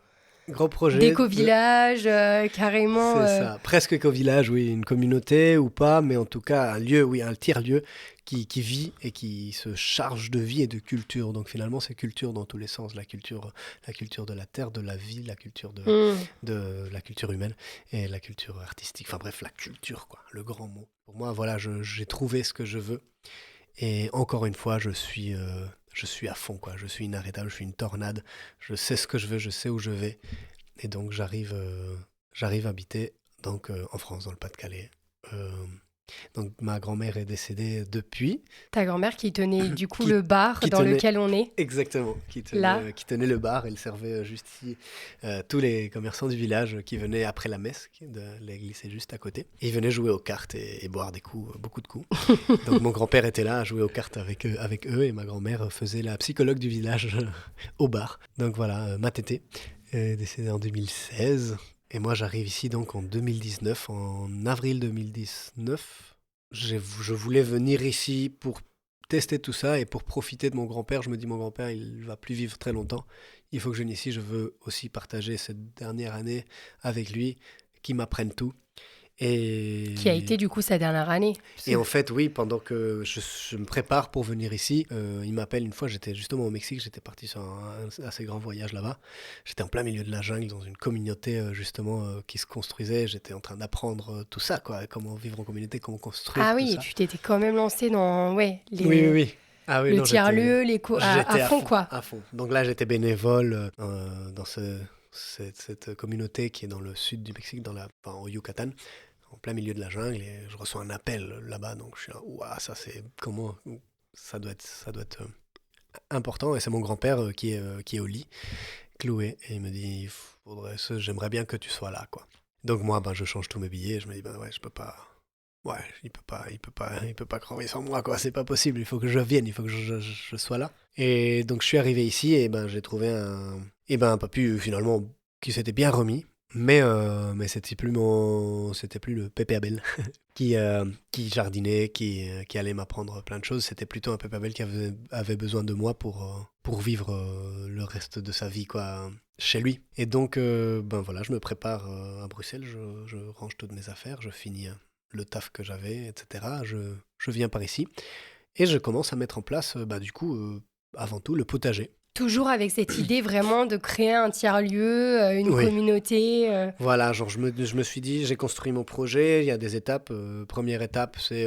gros projet. D'éco-village, carrément. C'est ça, presque éco-village, oui, une communauté ou pas, mais en tout cas un lieu, oui, un tiers-lieu qui vit et qui se charge de vie et de culture. Donc finalement, c'est culture dans tous les sens, la culture de la terre, de la vie, la culture de la culture humaine et la culture artistique. Enfin bref, la culture, quoi, le grand mot. Pour moi, voilà, j'ai trouvé ce que je veux. Et encore une fois, je suis à fond, quoi. Je suis inarrêtable, je suis une tornade. Je sais ce que je veux, je sais où je vais. Et donc j'arrive à habiter donc, en France, dans le Pas-de-Calais. Euh, donc ma grand-mère est décédée depuis. Ta grand-mère qui tenait du coup Qui- le bar qui dans tenait- lequel on est. Exactement, Là. qui tenait le bar. Elle servait juste ici tous les commerçants du village qui venaient après la messe, de l'église est juste à côté. Ils venaient jouer aux cartes et boire des coups, beaucoup de coups. Donc mon grand-père était là à jouer aux cartes avec eux et ma grand-mère faisait la psychologue du village au bar. Donc voilà, ma tétée est décédée en 2016. Et moi j'arrive ici donc en 2019, en avril 2019. Je voulais venir ici pour tester tout ça et pour profiter de mon grand-père. Je me dis, mon grand-père, il va plus vivre très longtemps. Il faut que je vienne ici. Je veux aussi partager cette dernière année avec lui, qu'il m'apprenne tout. Qui a été du coup sa dernière année. Et en fait, oui, pendant que je me prépare pour venir ici, il m'appelle une fois, j'étais justement au Mexique, j'étais parti sur un assez grand voyage là-bas. J'étais en plein milieu de la jungle, dans une communauté justement qui se construisait. J'étais en train d'apprendre tout ça, quoi, comment vivre en communauté, comment construire Ah tout oui, et ça. tu t'étais quand même lancé dans Oui, oui, oui. Ah oui, le non, tiers-lieu, j'étais à fond quoi. à fond. Donc là, j'étais bénévole dans cette communauté qui est dans le sud du Mexique, au Yucatan, en plein milieu de la jungle, et je reçois un appel là-bas. Donc je suis là, ouah, ça c'est comment ça doit être important. Et c'est mon grand-père qui est au lit, cloué, et il me dit, j'aimerais bien que tu sois là, quoi. Donc moi, ben, je change tous mes billets. Je me dis, ben ouais, je peux pas. Ouais, il peut pas crever sans moi, quoi. C'est pas possible. Il faut que je vienne, il faut que je sois là. Et donc je suis arrivé ici et ben j'ai trouvé un papu finalement qui s'était bien remis. Mais c'était plus le Pépé Abel qui jardinait, qui allait m'apprendre plein de choses. C'était plutôt un Pépé Abel qui avait besoin de moi pour vivre le reste de sa vie, quoi, chez lui. Et donc, ben voilà, je me prépare à Bruxelles, je range toutes mes affaires, je finis le taf que j'avais, etc. Je viens par ici et je commence à mettre en place, avant tout, le potager. Toujours avec cette idée vraiment de créer un tiers-lieu, une Oui. communauté. Voilà, genre je me suis dit, j'ai construit mon projet, il y a des étapes. Première étape, c'est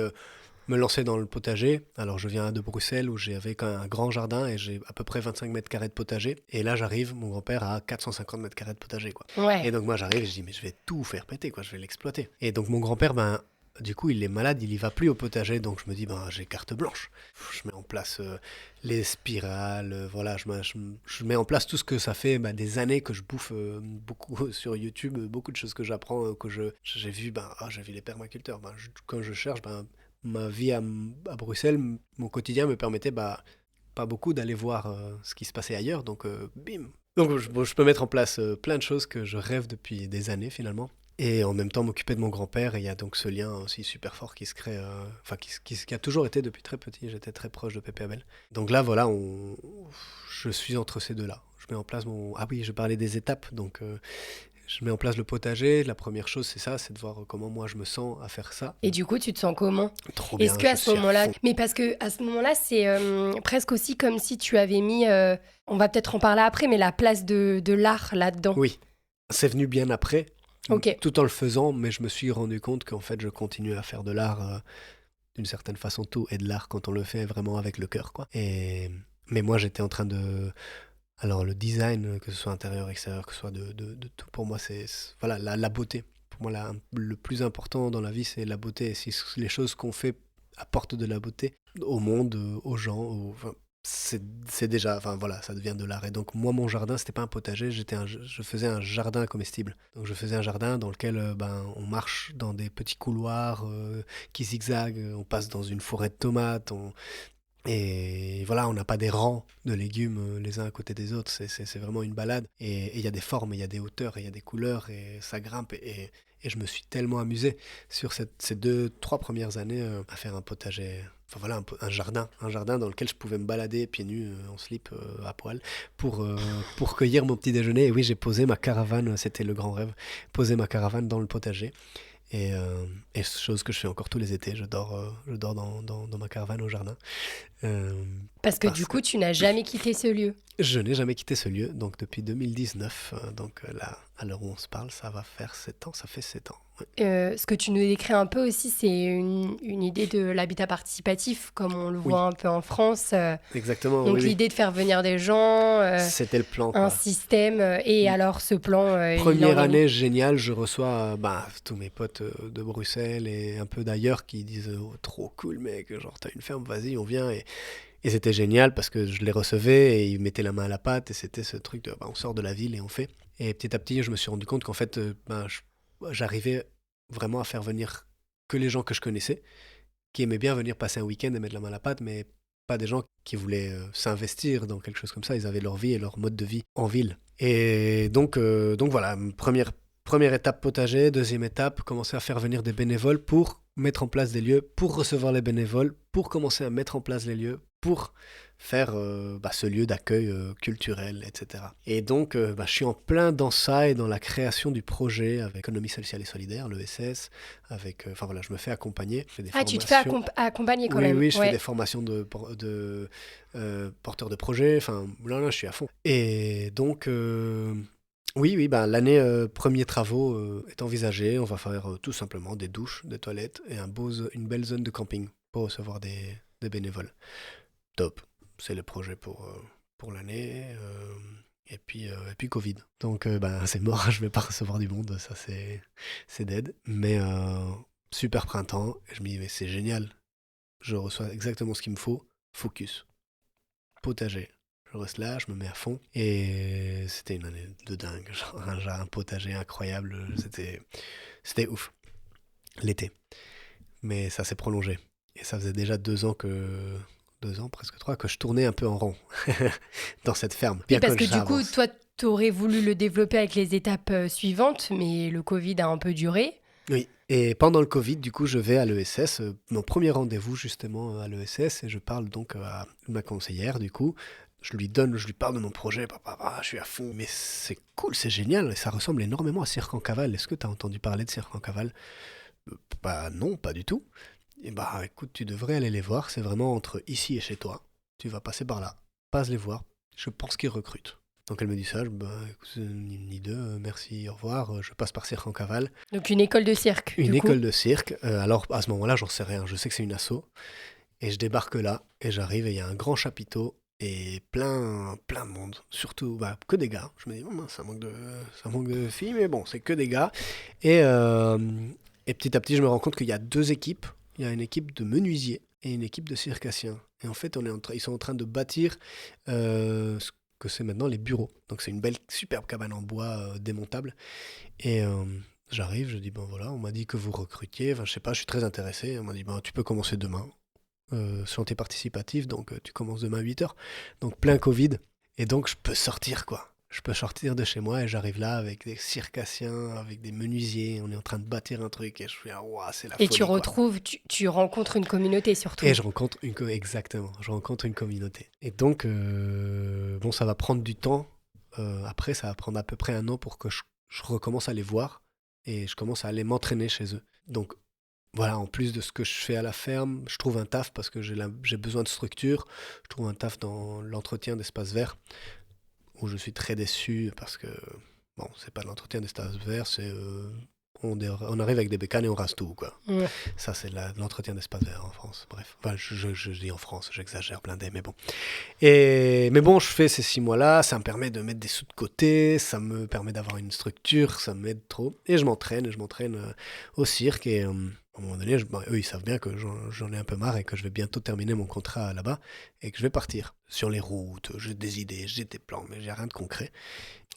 me lancer dans le potager. Alors je viens de Bruxelles où j'avais quand même un grand jardin et j'ai à peu près 25 mètres carrés de potager. Et là j'arrive, mon grand-père a 450 mètres carrés de potager, quoi. Ouais. Et donc moi j'arrive et je dis, mais je vais tout faire péter, quoi, je vais l'exploiter. Et donc mon grand-père, ben, du coup il est malade, il y va plus au potager, donc je me dis, ben j'ai carte blanche. Je mets en place les spirales, voilà, je mets en place tout ce que ça fait des années que je bouffe beaucoup sur YouTube, beaucoup de choses que j'apprends, j'ai vu, j'ai vu les permaculteurs. Quand je cherche, ma vie à Bruxelles, mon quotidien me permettait pas beaucoup d'aller voir ce qui se passait ailleurs, donc bim. Donc je peux mettre en place plein de choses que je rêve depuis des années finalement. Et en même temps m'occuper de mon grand-père, et il y a donc ce lien aussi super fort qui se crée, qui a toujours été depuis très petit, j'étais très proche de Pépé Abel. Donc là voilà, je suis entre ces deux-là. Je mets en place Ah oui, je parlais des étapes, donc je mets en place le potager. La première chose c'est ça, c'est de voir comment moi je me sens à faire ça. Et du coup, tu te sens comment? Trop bien, Est-ce qu'à je ce suis à moment-là, fond. mais parce que à ce moment-là, c'est presque aussi comme si tu avais mis, on va peut-être en parler après, mais la place de l'art là-dedans. Oui, c'est venu bien après, Ok. tout en le faisant, mais je me suis rendu compte qu'en fait je continuais à faire de l'art d'une certaine façon. Tout est de l'art quand on le fait vraiment avec le cœur, quoi. Mais moi j'étais en train de... Alors le design, que ce soit intérieur, extérieur, que ce soit de tout, pour moi voilà, la beauté. Pour moi le plus important dans la vie c'est la beauté. Et si les choses qu'on fait apportent de la beauté au monde, aux gens, enfin, c'est déjà, enfin voilà, ça devient de l'art. Et donc moi mon jardin c'était pas un potager, je faisais un jardin comestible. Donc je faisais un jardin dans lequel on marche dans des petits couloirs qui zigzaguent, on passe dans une forêt de tomates, et voilà, on n'a pas des rangs de légumes les uns à côté des autres, c'est vraiment une balade. Et il y a des formes, il y a des hauteurs, il y a des couleurs, et ça grimpe. Et Et je me suis tellement amusé sur ces 2-3 premières années à faire un potager, enfin voilà, un jardin dans lequel je pouvais me balader pieds nus, en slip, à poil, pour cueillir mon petit déjeuner. Et oui, j'ai posé ma caravane, c'était le grand rêve, poser ma caravane dans le potager. Et chose que je fais encore tous les étés, je dors dans ma caravane au jardin. Parce que du coup, tu n'as jamais quitté ce lieu. Je n'ai jamais quitté ce lieu, donc depuis 2019. Là, à l'heure où on se parle, ça fait 7 ans. Ouais. Ce que tu nous décris un peu aussi, c'est une idée de l'habitat participatif, comme on le voit un peu en France. Exactement. Donc oui, l'idée de faire venir des gens, c'était le plan, un quoi. système. Et alors ce plan, Première année géniale, je reçois tous mes potes de Bruxelles et un peu d'ailleurs qui disent oh, trop cool mec, genre t'as une ferme, vas-y on vient. Et c'était génial parce que je les recevais et ils mettaient la main à la pâte et c'était ce truc de on sort de la ville et on fait. Et petit à petit, je me suis rendu compte qu'en fait, j'arrivais vraiment à faire venir que les gens que je connaissais, qui aimaient bien venir passer un week-end et mettre la main à la pâte, mais pas des gens qui voulaient s'investir dans quelque chose comme ça. Ils avaient leur vie et leur mode de vie en ville. Et donc voilà, première étape potager, deuxième étape, commencer à faire venir des bénévoles pour mettre en place des lieux, pour recevoir les bénévoles, pour commencer à mettre en place les lieux, pour faire ce lieu d'accueil culturel, etc. Et donc, je suis en plein dans ça et dans la création du projet avec Économie sociale et solidaire, l'ESS, avec, je me fais accompagner. Je fais des tu te fais accompagner quand même. Oui, je fais des formations de porteurs de projets, enfin, là, je suis à fond. Et donc... Oui, l'année premiers travaux est envisagée. On va faire tout simplement des douches, des toilettes et une belle zone de camping pour recevoir des bénévoles. Top, c'est le projet pour l'année. Et puis Covid. Donc c'est mort, je vais pas recevoir du monde, ça c'est dead. Mais super printemps, et je me dis mais c'est génial. Je reçois exactement ce qu'il me faut. Focus. Potager. Je reste là, je me mets à fond. Et c'était une année de dingue. Genre un potager incroyable. C'était ouf. L'été. Mais ça s'est prolongé. Et ça faisait déjà 2 ans, presque 3, que je tournais un peu en rond dans cette ferme. Oui, parce que du coup, toi, tu aurais voulu le développer avec les étapes suivantes, mais le Covid a un peu duré. Oui, et pendant le Covid, du coup, je vais à l'ESS, mon premier rendez-vous justement à l'ESS, et je parle donc à ma conseillère, du coup. Je lui parle de mon projet, papa, je suis à fond. Mais c'est cool, c'est génial, et ça ressemble énormément à Cirque en Cavale. Est-ce que tu as entendu parler de Cirque en Cavale ? Non, pas du tout. Et écoute, tu devrais aller les voir, c'est vraiment entre ici et chez toi. Tu vas passer par là, passe les voir, je pense qu'ils recrutent. Donc elle me dit ça, écoute, ni deux, merci, au revoir, je passe par Cirque en Cavale. Donc une école de cirque, Une école de cirque, alors à ce moment-là, j'en sais rien, je sais que c'est une asso. Et je débarque là, et j'arrive, et il y a un grand chapiteau, et plein de monde, surtout que des gars. Je me dis, ça manque de filles, mais bon, c'est que des gars. Et petit à petit, je me rends compte qu'il y a 2 équipes. Il y a une équipe de menuisiers et une équipe de circassiens. Et en fait, ils sont en train de bâtir ce que c'est maintenant les bureaux. Donc c'est une belle, superbe cabane en bois démontable. Et j'arrive, je dis, on m'a dit que vous recrutiez. Enfin, je sais pas, je suis très intéressé. On m'a dit, tu peux commencer demain. Santé participative, donc tu commences demain à 8h. Donc plein Covid. Et donc je peux sortir, quoi. Je peux sortir de chez moi et j'arrive là avec des circassiens, avec des menuisiers. On est en train de bâtir un truc et je suis c'est la folie. Et tu rencontres une communauté surtout. Et je rencontre exactement, je rencontre une communauté. Et donc, ça va prendre du temps. Après, ça va prendre à peu près 1 an pour que je recommence à les voir et je commence à aller m'entraîner chez eux. Donc, voilà, en plus de ce que je fais à la ferme, je trouve un taf parce que j'ai besoin de structure. Je trouve un taf dans l'entretien d'espaces verts où je suis très déçu parce que, c'est pas de l'entretien d'espaces verts, c'est... on arrive avec des bécanes et on rase tout, quoi. Ouais. Ça, c'est l'entretien d'espaces verts en France. Bref, je dis en France, j'exagère blindé, mais bon. Mais bon, je fais ces 6 mois-là, ça me permet de mettre des sous de côté, ça me permet d'avoir une structure, ça m'aide trop. Et je m'entraîne au cirque et... à un moment donné, eux, ils savent bien que j'en ai un peu marre et que je vais bientôt terminer mon contrat là-bas et que je vais partir sur les routes. J'ai des idées, j'ai des plans, mais j'ai rien de concret.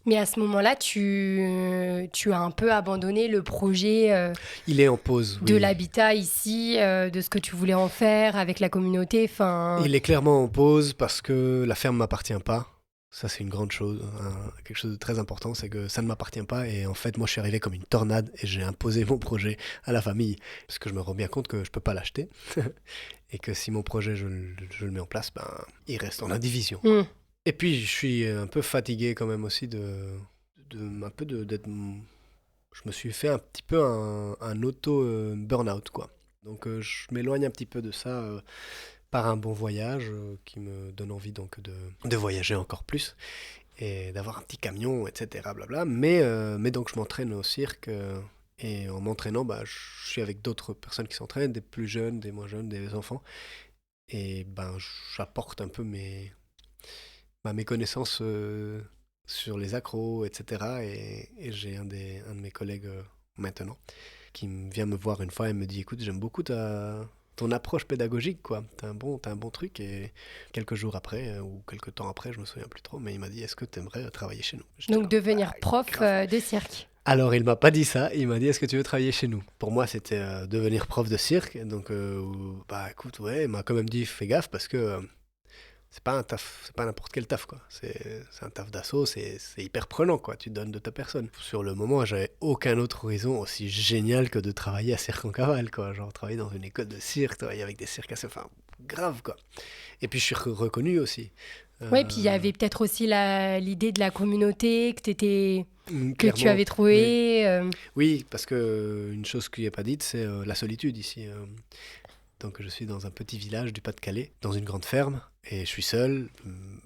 Mais à ce moment-là, tu as un peu abandonné le projet il est en pause, de l'habitat ici, de ce que tu voulais en faire avec la communauté. Il est clairement en pause parce que la ferme ne m'appartient pas. Ça, c'est une grande chose, quelque chose de très important, c'est que ça ne m'appartient pas. Et en fait, moi, je suis arrivé comme une tornade et j'ai imposé mon projet à la famille. Parce que je me rends bien compte que je peux pas l'acheter. Et que si mon projet, je le mets en place, ben, il reste en indivision. Hmm. Et puis, je suis un peu fatigué quand même aussi d'être. Je me suis fait un petit peu un auto-burnout, quoi. Donc, je m'éloigne un petit peu de ça par un bon voyage qui me donne envie donc de voyager encore plus et d'avoir un petit camion, etc. Blabla. Mais donc, je m'entraîne au cirque. Et en m'entraînant, bah, je suis avec d'autres personnes qui s'entraînent, des plus jeunes, des moins jeunes, des enfants. Et ben, j'apporte un peu mes connaissances sur les accros, etc. Et j'ai un de mes collègues maintenant qui vient me voir une fois et me dit, écoute, j'aime beaucoup ton approche pédagogique, quoi. T'as un bon truc. Et quelques jours après, ou quelques temps après, je me souviens plus trop, mais il m'a dit, est-ce que tu aimerais travailler chez nous? J'étais Donc là, devenir prof grave. de cirque. Alors, il m'a pas dit ça. Il m'a dit, est-ce que tu veux travailler chez nous? Pour moi, c'était devenir prof de cirque. Donc, bah écoute, ouais, il m'a quand même dit, fais gaffe parce que c'est pas un taf, c'est pas n'importe quel taf, quoi. C'est un taf d'assaut, c'est hyper prenant, quoi. Tu donnes de ta personne. Sur le moment, j'avais aucun autre horizon aussi génial que de travailler à Cirque en Cavale, quoi. Genre, travailler dans une école de cirque, travailler avec des cirques assez, enfin, grave, quoi. Et puis, je suis reconnu aussi. Oui, puis il y avait peut-être aussi l'idée de la communauté que tu Clairement, avais oui. trouvée. Oui, parce que une chose qui n'est pas dite, c'est la solitude ici. Donc je suis dans un petit village du Pas-de-Calais, dans une grande ferme, et je suis seul.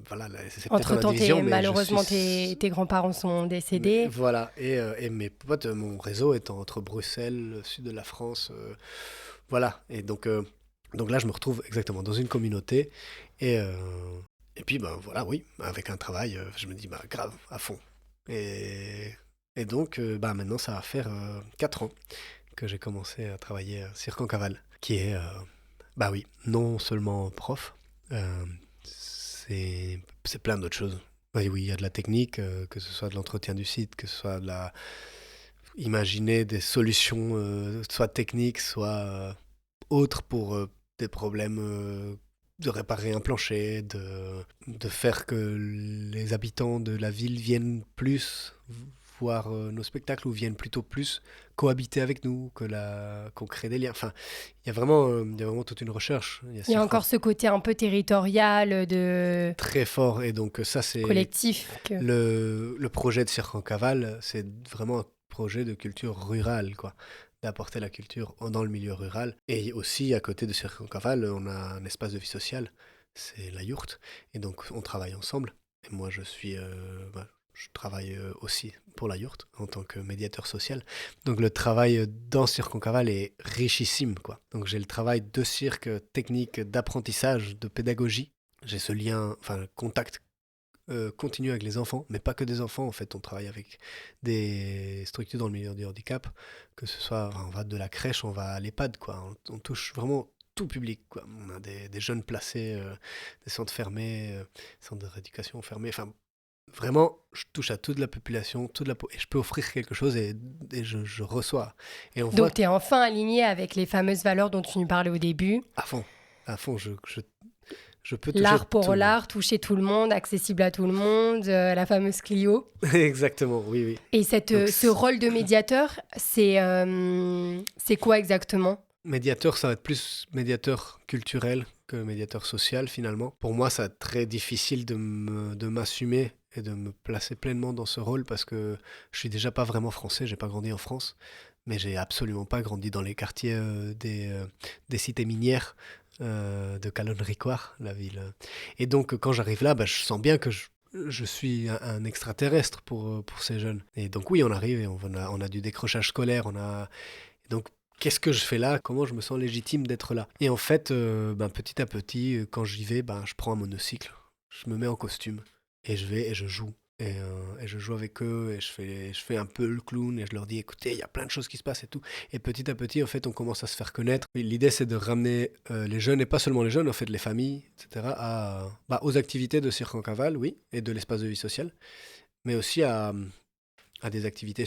Voilà, c'est peut-être en Entre-temps, indivision, mais je malheureusement, suis... tes grands-parents sont Mais décédés. voilà, et mes potes, mon réseau étant entre Bruxelles, le sud de la France, voilà. Et donc là, je me retrouve exactement dans une communauté, et, euh, et puis, ben voilà, oui, avec un travail, je me dis, bah grave, à fond. Et, et donc, bah maintenant, ça va faire 4 ans que j'ai commencé à travailler à Cirque en Cavale, qui est, bah oui, non seulement prof, c'est plein d'autres choses. Oui, oui, il y a de la technique, que ce soit de l'entretien du site, que ce soit de la... Imaginer des solutions, soit techniques, soit autres pour des problèmes de réparer un plancher, de faire que les habitants de la ville viennent plus voir nos spectacles ou viennent plutôt plus cohabiter avec nous, qu'on crée des liens. Enfin, il y a vraiment toute une recherche. Il y a Il y a Cirque encore ce côté un peu territorial de très fort et donc ça c'est collectif. le projet de Cirque en Cavale, c'est vraiment un projet de culture rurale, quoi. D'apporter la culture dans le milieu rural. Et aussi, à côté de Cirque en Cavale, on a un espace de vie sociale, c'est la yourte. Et donc, on travaille ensemble. Et moi, je travaille aussi pour la yourte en tant que médiateur social. Donc, le travail dans Cirque en Cavale est richissime, quoi. Donc, j'ai le travail de cirque, technique, d'apprentissage, de pédagogie. J'ai ce lien, enfin, contact continue avec les enfants, mais pas que des enfants. En fait, on travaille avec des structures dans le milieu du handicap, que ce soit, enfin, on va de la crèche, on va à l'EHPAD, quoi. On touche vraiment tout public, quoi. On a des jeunes placés, des centres fermés, centres de rééducation fermés. Enfin, vraiment, je touche à toute la population, et je peux offrir quelque chose et je reçois. Et on voit Donc, tu es enfin aligné avec les fameuses valeurs dont tu nous parlais au début. à fond, je peux toucher L'art tout pour le monde. l'art, toucher tout le monde, accessible à tout le monde, la fameuse Clio. Exactement, oui, oui. Et Donc, ce rôle de médiateur, c'est quoi exactement? médiateur, ça va être plus médiateur culturel que médiateur social finalement. Pour moi, ça va être très difficile de m'assumer et de me placer pleinement dans ce rôle parce que je suis déjà pas vraiment français, j'ai pas grandi en France, mais j'ai absolument pas grandi dans les quartiers des cités minières de Calonne-Ricoire, la ville. Et donc, quand j'arrive là, bah, je sens bien que je suis un extraterrestre pour ces jeunes. Et donc oui, on arrive et on a du décrochage scolaire, donc qu'est-ce que je fais là? Comment je me sens légitime d'être là? Et en fait, ben, petit à petit, quand j'y vais, ben, je prends un monocycle, je me mets en costume et je vais et je joue. Et je joue avec eux et je fais un peu le clown et je leur dis écoutez, il y a plein de choses qui se passent et tout. Et petit à petit, en fait, on commence à se faire connaître. Et l'idée, c'est de ramener les jeunes, et pas seulement les jeunes, en fait, les familles, etc., aux activités de Cirque en Cavale, oui, et de l'espace de vie sociale, mais aussi à des activités,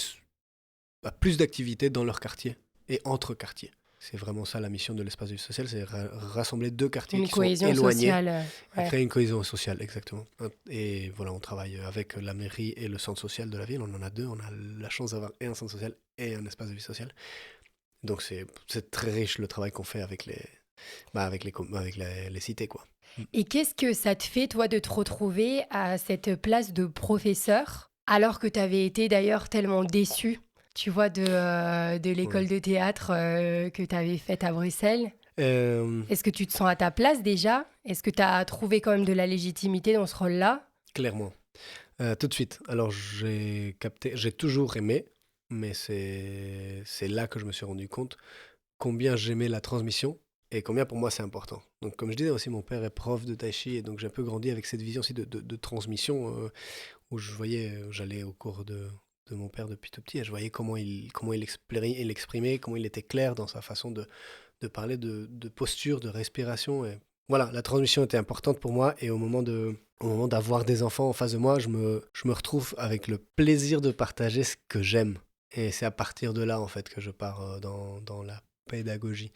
à plus d'activités dans leur quartier et entre quartiers. C'est vraiment ça la mission de l'espace de vie sociale, c'est rassembler deux quartiers Une qui sont cohésion éloignés sociale. et Ouais. créer une cohésion sociale, exactement. Et voilà, on travaille avec la mairie et le centre social de la ville. On en a deux. On a la chance d'avoir et un centre social et un espace de vie sociale. Donc c'est très riche le travail qu'on fait avec les cités, quoi. Et qu'est-ce que ça te fait, toi, de te retrouver à cette place de professeur, alors que tu avais été d'ailleurs tellement déçu, tu vois, de l'école Ouais. de théâtre que tu avais faite à Bruxelles? Euh, Est-ce que tu te sens à ta place déjà? Est-ce que tu as trouvé quand même de la légitimité dans ce rôle-là? Clairement. Tout de suite. Alors j'ai toujours aimé, mais c'est là que je me suis rendu compte combien j'aimais la transmission et combien pour moi c'est important. Donc comme je disais aussi, mon père est prof de tai chi et donc j'ai un peu grandi avec cette vision aussi de transmission où je voyais, j'allais au cours de mon père depuis tout petit et je voyais il exprimait, comment il était clair dans sa façon de parler de posture, de respiration. Et voilà, la transmission était importante pour moi et au moment d'avoir des enfants en face de moi, je me retrouve avec le plaisir de partager ce que j'aime. Et c'est à partir de là, en fait, que je pars dans la pédagogie,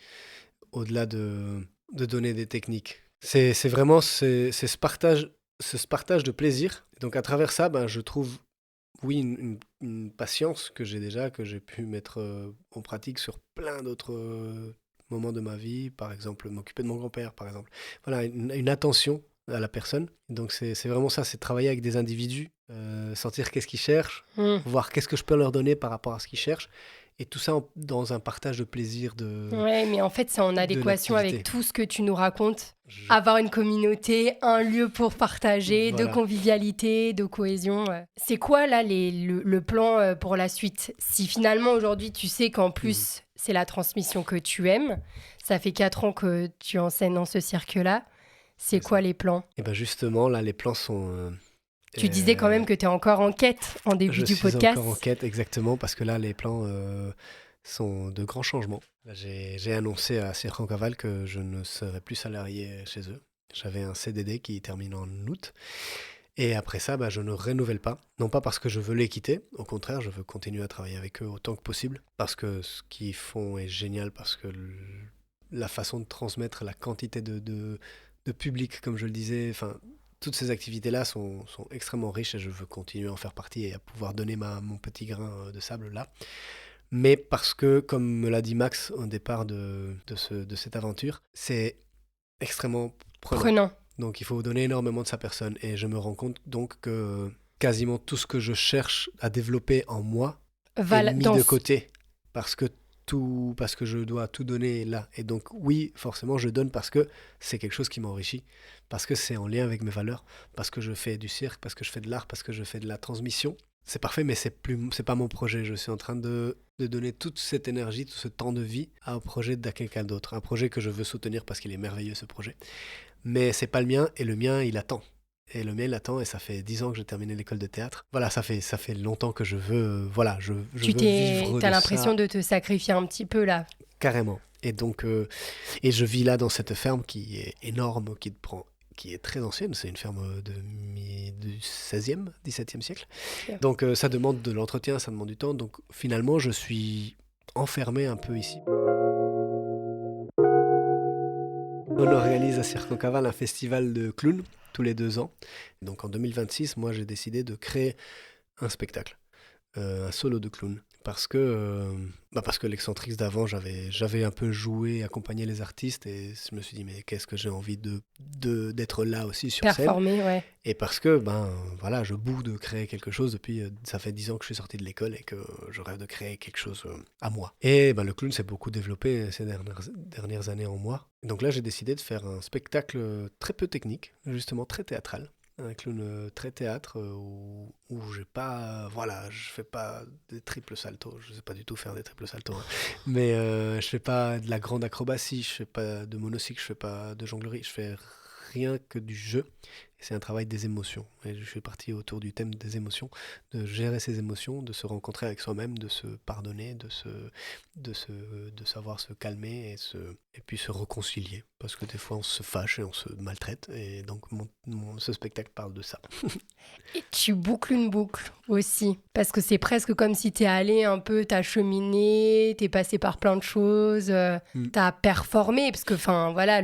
au-delà de donner des techniques. C'est vraiment ce partage de plaisir. Et donc à travers ça, ben, je trouve, oui, une patience que j'ai déjà, que j'ai pu mettre en pratique sur plein d'autres moments de ma vie. Par exemple, m'occuper de mon grand-père, par exemple. Voilà, une attention à la personne. Donc c'est vraiment ça, c'est travailler avec des individus, sentir qu'est-ce qu'ils cherchent, Hmm. voir qu'est-ce que je peux leur donner par rapport à ce qu'ils cherchent. Et tout ça dans un partage de plaisir Ouais, mais en fait, c'est en de adéquation avec l'activité. tout ce que tu nous racontes. Je- Avoir une communauté, un lieu pour partager, de Voilà. convivialité, de cohésion. C'est quoi là le plan pour la suite? Si finalement aujourd'hui tu sais qu'en Mhm. plus c'est la transmission que tu aimes, ça fait 4 ans que tu enseignes dans ce cirque-là, c'est C'est quoi ça. les plans? Et ben justement, là, les plans sont... Tu disais quand même que tu es encore en quête en début je du suis encore en podcast. quête, exactement, parce que là, les plans sont de grands changements. Là, j'ai annoncé à Cirque en Cavale que je ne serai plus salarié chez eux. J'avais un CDD qui termine en août. Et après ça, bah, je ne renouvelle pas. Non pas parce que je veux les quitter, au contraire, je veux continuer à travailler avec eux autant que possible. Parce que ce qu'ils font est génial, parce que la façon de transmettre, la quantité de public, comme je le disais, enfin, toutes ces activités-là sont extrêmement riches et je veux continuer à en faire partie et à pouvoir donner mon petit grain de sable là. Mais parce que, comme me l'a dit Max au départ de cette aventure, c'est extrêmement prenant. Prenant. Donc il faut donner énormément de sa personne. Et je me rends compte donc que quasiment tout ce que je cherche à développer en moi est mis Dans de côté parce que je dois tout donner là. Et donc oui, forcément, je donne parce que c'est quelque chose qui m'enrichit, parce que c'est en lien avec mes valeurs, parce que je fais du cirque, parce que je fais de l'art, parce que je fais de la transmission. C'est parfait, mais c'est pas mon projet. Je suis en train de donner toute cette énergie, tout ce temps de vie à un projet de quelqu'un d'autre. Un projet que je veux soutenir parce qu'il est merveilleux, ce projet. Mais c'est pas le mien, et le mien, il attend. Et le mien, il attend, et ça fait 10 ans que j'ai terminé l'école de théâtre. Voilà, ça fait longtemps que je veux, je veux vivre T'as de l'impression ça de te sacrifier un petit peu là. carrément. Et donc, et je vis là dans cette ferme qui est énorme, qui est très ancienne. C'est une ferme du 16e, 17e siècle. Ok. Donc, ça demande de l'entretien, ça demande du temps. Donc, finalement, je suis enfermé un peu ici. On organise à Cirque-en-Cavale un festival de clowns tous les 2 ans. Donc en 2026, moi j'ai décidé de créer un spectacle, un solo de clown. Parce que l'excentrix d'avant, j'avais un peu joué, accompagné les artistes et je me suis dit mais qu'est-ce que j'ai envie d'être là aussi sur scène. Performer, ouais. Et parce que voilà, je boue de créer quelque chose depuis ça fait 10 ans que je suis sorti de l'école et que je rêve de créer quelque chose à moi. Et le clown s'est beaucoup développé ces dernières années en moi. Donc là, j'ai décidé de faire un spectacle très peu technique, justement très théâtral. Un clown très théâtre où j'ai pas voilà, je fais pas des triples saltos, je sais pas du tout faire des triples saltos, hein. Mais je fais pas de la grande acrobatie, je fais pas de monocycle, je fais pas de jonglerie, je fais rien que du jeu c'est un travail des émotions. Et je suis parti autour du thème des émotions, de gérer ses émotions, de se rencontrer avec soi-même, de se pardonner, de savoir se calmer et puis se réconcilier. Parce que des fois, on se fâche et on se maltraite. Et donc, ce spectacle parle de ça. Et tu boucles une boucle aussi, parce que c'est presque comme si t'es allé un peu, t'as cheminé, t'es passé par plein de choses, t'as performé, parce que, enfin, voilà,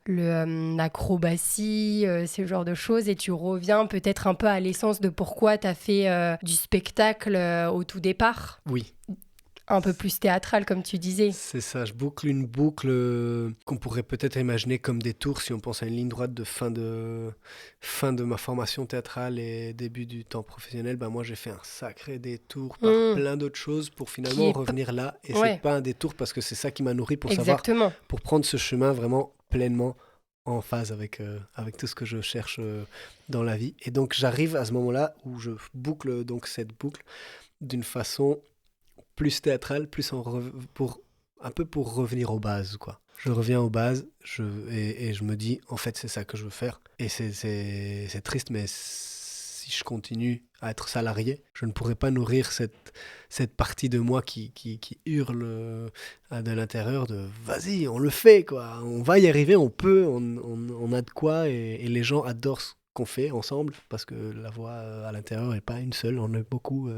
l'acrobatie, ce genre de choses, et tu reviens peut-être un peu à l'essence de pourquoi t'as fait du spectacle au tout départ. Oui. Un peu plus théâtral, comme tu disais. C'est ça, je boucle une boucle qu'on pourrait peut-être imaginer comme des tours si on pense à une ligne droite de fin de ma formation théâtrale et début du temps professionnel. Ben moi, j'ai fait un sacré détour par plein d'autres choses pour finalement revenir là. Et c'est pas un détour parce que c'est ça qui m'a nourri pour savoir, pour prendre ce chemin vraiment pleinement en phase avec tout ce que je cherche dans la vie. Et donc, j'arrive à ce moment-là où je boucle donc cette boucle d'une façon plus théâtrale, pour revenir aux bases, quoi. Je reviens aux bases et je me dis, en fait, c'est ça que je veux faire. Et c'est triste, mais si je continue à être salarié, je ne pourrai pas nourrir cette partie de moi qui hurle de l'intérieur de « vas-y, on le fait, quoi. On va y arriver, on peut, on a de quoi. » Et les gens adorent ce qu'on fait ensemble parce que la voix à l'intérieur n'est pas une seule, on est beaucoup...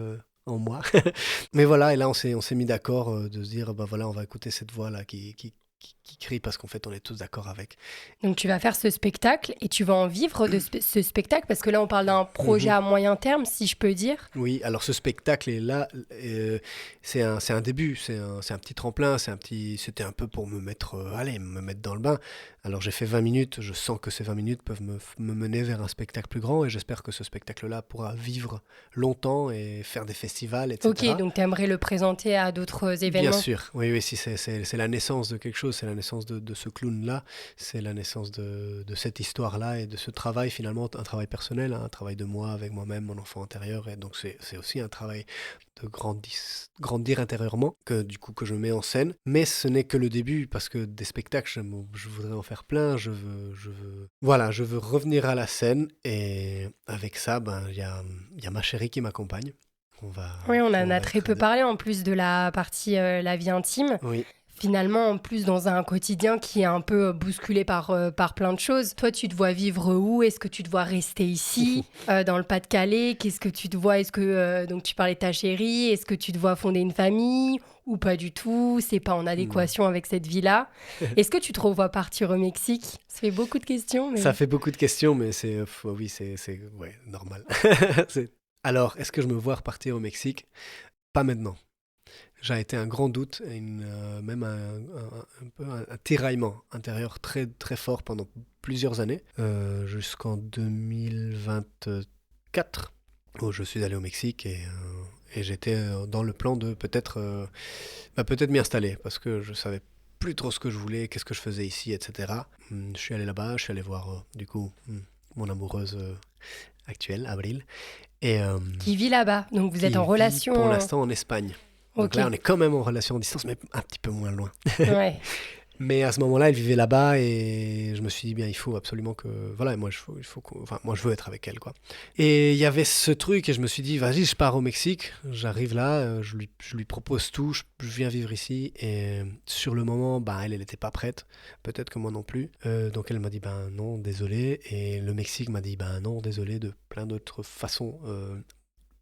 en moi. Mais voilà, et là, on s'est mis d'accord de se dire, bah voilà, on va écouter cette voix-là qui crie parce qu'en fait, on est tous d'accord avec. Donc, tu vas faire ce spectacle et tu vas en vivre de ce spectacle parce que là, on parle d'un projet à moyen terme, si je peux dire. Oui, alors ce spectacle est là, c'est un début, c'est un petit tremplin, c'était un peu pour me mettre dans le bain. Alors j'ai fait 20 minutes, je sens que ces 20 minutes peuvent me mener vers un spectacle plus grand et j'espère que ce spectacle-là pourra vivre longtemps et faire des festivals, etc. Ok, donc tu aimerais le présenter à d'autres événements. Bien sûr, oui, si c'est la naissance de quelque chose, c'est la naissance de ce clown-là, c'est la naissance de cette histoire-là et de ce travail finalement, un travail personnel, un travail de moi avec moi-même, mon enfant intérieur, et donc c'est aussi un travail de grandir intérieurement que je mets en scène, mais ce n'est que le début parce que des spectacles, je voudrais en faire plein, je veux revenir à la scène et avec ça, il y a ma chérie qui m'accompagne. On en a très peu parlé en plus de la partie la vie intime. Oui. Finalement, en plus, dans un quotidien qui est un peu bousculé par plein de choses. Toi, tu te vois vivre où ? Est-ce que tu te vois rester ici, dans le Pas-de-Calais ? Qu'est-ce que tu te vois ? Est-ce que, donc tu parlais de ta chérie, est-ce que tu te vois fonder une famille ou pas du tout ? C'est pas en adéquation avec cette vie-là. Est-ce que tu te revois partir au Mexique ? Ça fait beaucoup de questions. Mais... Ça fait beaucoup de questions, mais c'est normal. Alors, est-ce que je me vois repartir au Mexique ? Pas maintenant. J'ai été un grand doute, même un peu un tiraillement intérieur très, très fort pendant plusieurs années, jusqu'en 2024, où je suis allé au Mexique et j'étais dans le plan de peut-être m'y installer, parce que je savais plus trop ce que je voulais, qu'est-ce que je faisais ici, etc. Je suis allé là-bas, je suis allé voir mon amoureuse actuelle, Abril. Qui vit là-bas, donc vous êtes en relation... pour l'instant en Espagne. Donc là, on est quand même en relation à distance, mais un petit peu moins loin. Ouais. Mais à ce moment-là, elle vivait là-bas et je me suis dit, bien, il faut absolument que... Voilà, moi, je veux être avec elle, quoi. Et il y avait ce truc et je me suis dit, vas-y, je pars au Mexique, j'arrive là, je lui propose tout, je viens vivre ici. Et sur le moment, elle n'était pas prête, peut-être que moi non plus. Donc elle m'a dit, non, désolé. Et le Mexique m'a dit, non, désolé, de plein d'autres façons,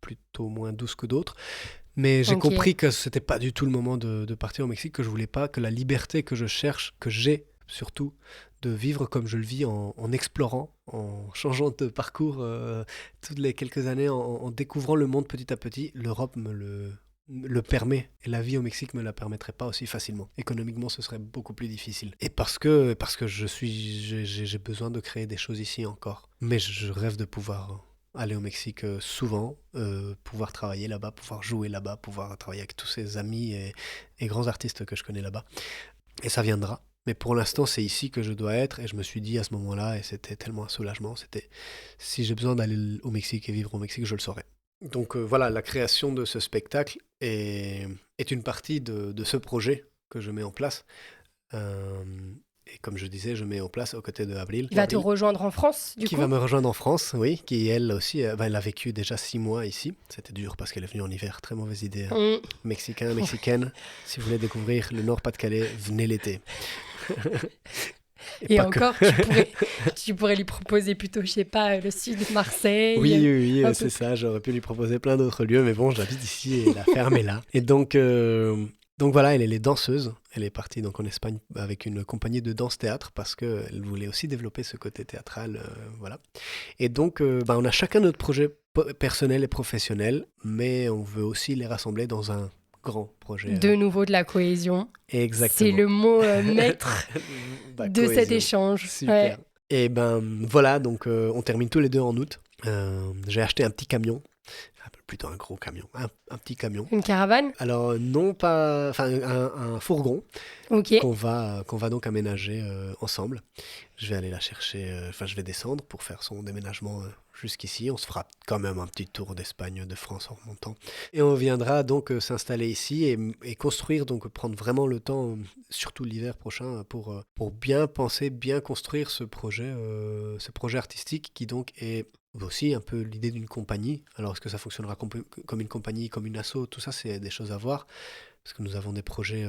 plutôt moins douces que d'autres. Mais j'ai compris que c'était pas du tout le moment de partir au Mexique, que je voulais pas, que la liberté que je cherche, que j'ai surtout, de vivre comme je le vis en explorant, en changeant de parcours toutes les quelques années, en découvrant le monde petit à petit, l'Europe me le permet. Et la vie au Mexique me la permettrait pas aussi facilement. Économiquement, ce serait beaucoup plus difficile. Et parce que j'ai besoin de créer des choses ici encore. Mais je rêve de pouvoir... aller au Mexique souvent, pouvoir travailler là-bas, pouvoir jouer là-bas, pouvoir travailler avec tous ces amis et grands artistes que je connais là-bas. Et ça viendra. Mais pour l'instant, c'est ici que je dois être. Et je me suis dit à ce moment-là, et c'était tellement un soulagement, c'était si j'ai besoin d'aller au Mexique et vivre au Mexique, je le saurai. Donc voilà, la création de ce spectacle est une partie de ce projet que je mets en place. Et comme je disais, je mets en place aux côtés de Abril. Il va te rejoindre en France, du coup. Qui va me rejoindre en France, oui. Qui, elle aussi, elle a vécu déjà 6 mois ici. C'était dur parce qu'elle est venue en hiver. Très mauvaise idée. Mexicain, mexicaine. Si vous voulez découvrir le Nord-Pas-de-Calais, venez l'été. Et encore, tu pourrais lui proposer plutôt, je sais pas, le sud de Marseille. Oui, c'est ça. J'aurais pu lui proposer plein d'autres lieux. Mais bon, j'habite ici et la ferme est là. Et donc voilà, elle est danseuse. Elle est partie donc en Espagne avec une compagnie de danse-théâtre parce qu'elle voulait aussi développer ce côté théâtral. Voilà. Et donc, on a chacun notre projet personnel et professionnel, mais on veut aussi les rassembler dans un grand projet. De nouveau de la cohésion. Exactement. C'est le mot maître de cohésion. Cet échange. Super. Ouais. Et voilà, donc on termine tous les 2 en août. J'ai acheté un petit camion. Plutôt un gros camion, un petit camion. Une caravane ? Alors non, pas, enfin un fourgon qu'on va donc aménager ensemble. Je vais aller la chercher, je vais descendre pour faire son déménagement jusqu'ici. On se fera quand même un petit tour d'Espagne, de France en remontant. Et on viendra donc s'installer ici et construire, donc prendre vraiment le temps, surtout l'hiver prochain, pour bien penser, bien construire ce projet artistique qui donc est aussi un peu l'idée d'une compagnie. Alors, est-ce que ça fonctionnera comme une compagnie, comme une asso ? Tout ça, c'est des choses à voir. Parce que nous avons des projets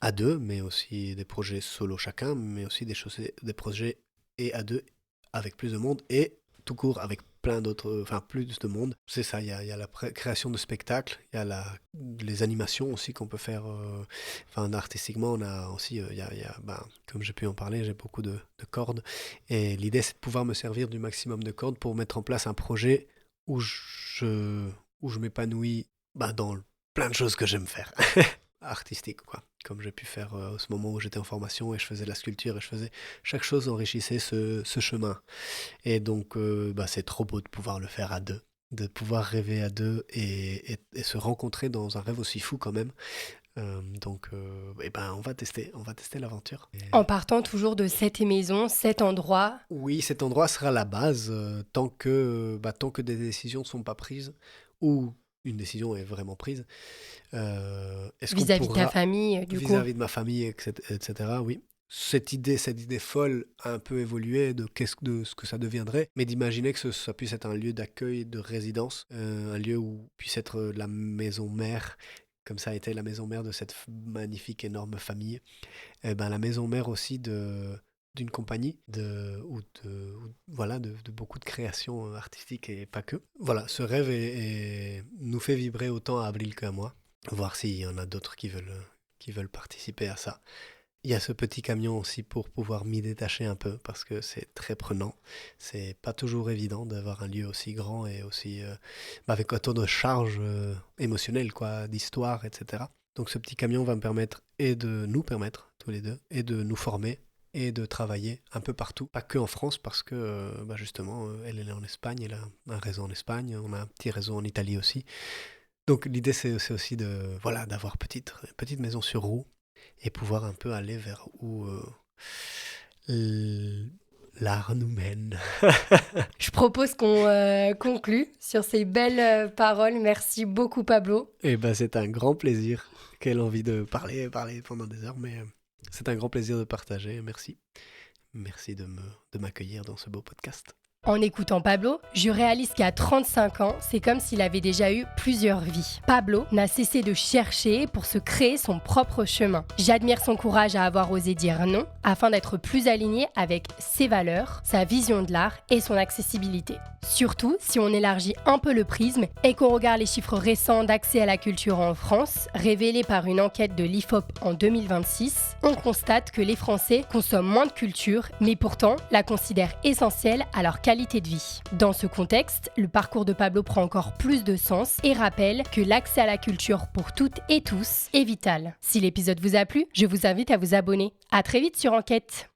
à 2, mais aussi des projets solo chacun, mais aussi des projets et à 2 avec plus de monde et tout court avec plein d'autres, plus de monde. C'est ça, il y a la création de spectacles, il y a les animations aussi qu'on peut faire. Artistiquement, on a aussi, comme j'ai pu en parler, j'ai beaucoup de cordes. Et l'idée, c'est de pouvoir me servir du maximum de cordes pour mettre en place un projet où je m'épanouis dans plein de choses que j'aime faire. Artistique, quoi. Comme j'ai pu faire au ce moment où j'étais en formation et je faisais de la sculpture et chaque chose enrichissait ce chemin. Et donc, c'est trop beau de pouvoir le faire à 2, de pouvoir rêver à 2 et se rencontrer dans un rêve aussi fou quand même. On va tester l'aventure. En partant toujours de cette maison, cet endroit. Oui, cet endroit sera la base tant que des décisions ne sont pas prises ou une décision est vraiment prise. Vis-à-vis de ta famille, du coup. Vis-à-vis de ma famille, etc. Oui. Cette idée folle a un peu évolué de ce que ça deviendrait, mais d'imaginer que ça puisse être un lieu d'accueil, de résidence, un lieu où puisse être la maison mère, comme ça a été la maison mère de cette magnifique, énorme famille. La maison mère aussi d'une compagnie, de beaucoup de créations artistiques et pas que. Voilà, ce rêve nous fait vibrer autant à Abril qu'à moi. Voir s'il y en a d'autres qui veulent participer à ça. Il y a ce petit camion aussi pour pouvoir m'y détacher un peu parce que c'est très prenant. C'est pas toujours évident d'avoir un lieu aussi grand et aussi avec autant de charge émotionnelle, quoi, d'histoire, etc. Donc ce petit camion va nous permettre tous les 2 et de nous former et de travailler un peu partout, pas que en France parce que justement elle est en Espagne, elle a un réseau en Espagne, on a un petit réseau en Italie aussi. Donc l'idée c'est aussi d'avoir petite maison sur roue et pouvoir un peu aller vers où l'art nous mène. Je propose qu'on conclue sur ces belles paroles. Merci beaucoup Pablo. C'est un grand plaisir. Quelle envie de parler pendant des heures, mais c'est un grand plaisir de partager. Merci de m'accueillir dans ce beau podcast. En écoutant Pablo, je réalise qu'à 35 ans, c'est comme s'il avait déjà eu plusieurs vies. Pablo n'a cessé de chercher pour se créer son propre chemin. J'admire son courage à avoir osé dire non afin d'être plus aligné avec ses valeurs, sa vision de l'art et son accessibilité. Surtout si on élargit un peu le prisme et qu'on regarde les chiffres récents d'accès à la culture en France, révélés par une enquête de l'IFOP en 2026, on constate que les Français consomment moins de culture, mais pourtant la considèrent essentielle à leur qualité de vie. Dans ce contexte, le parcours de Pablo prend encore plus de sens et rappelle que l'accès à la culture pour toutes et tous est vital. Si l'épisode vous a plu, je vous invite à vous abonner. À très vite sur Enquête.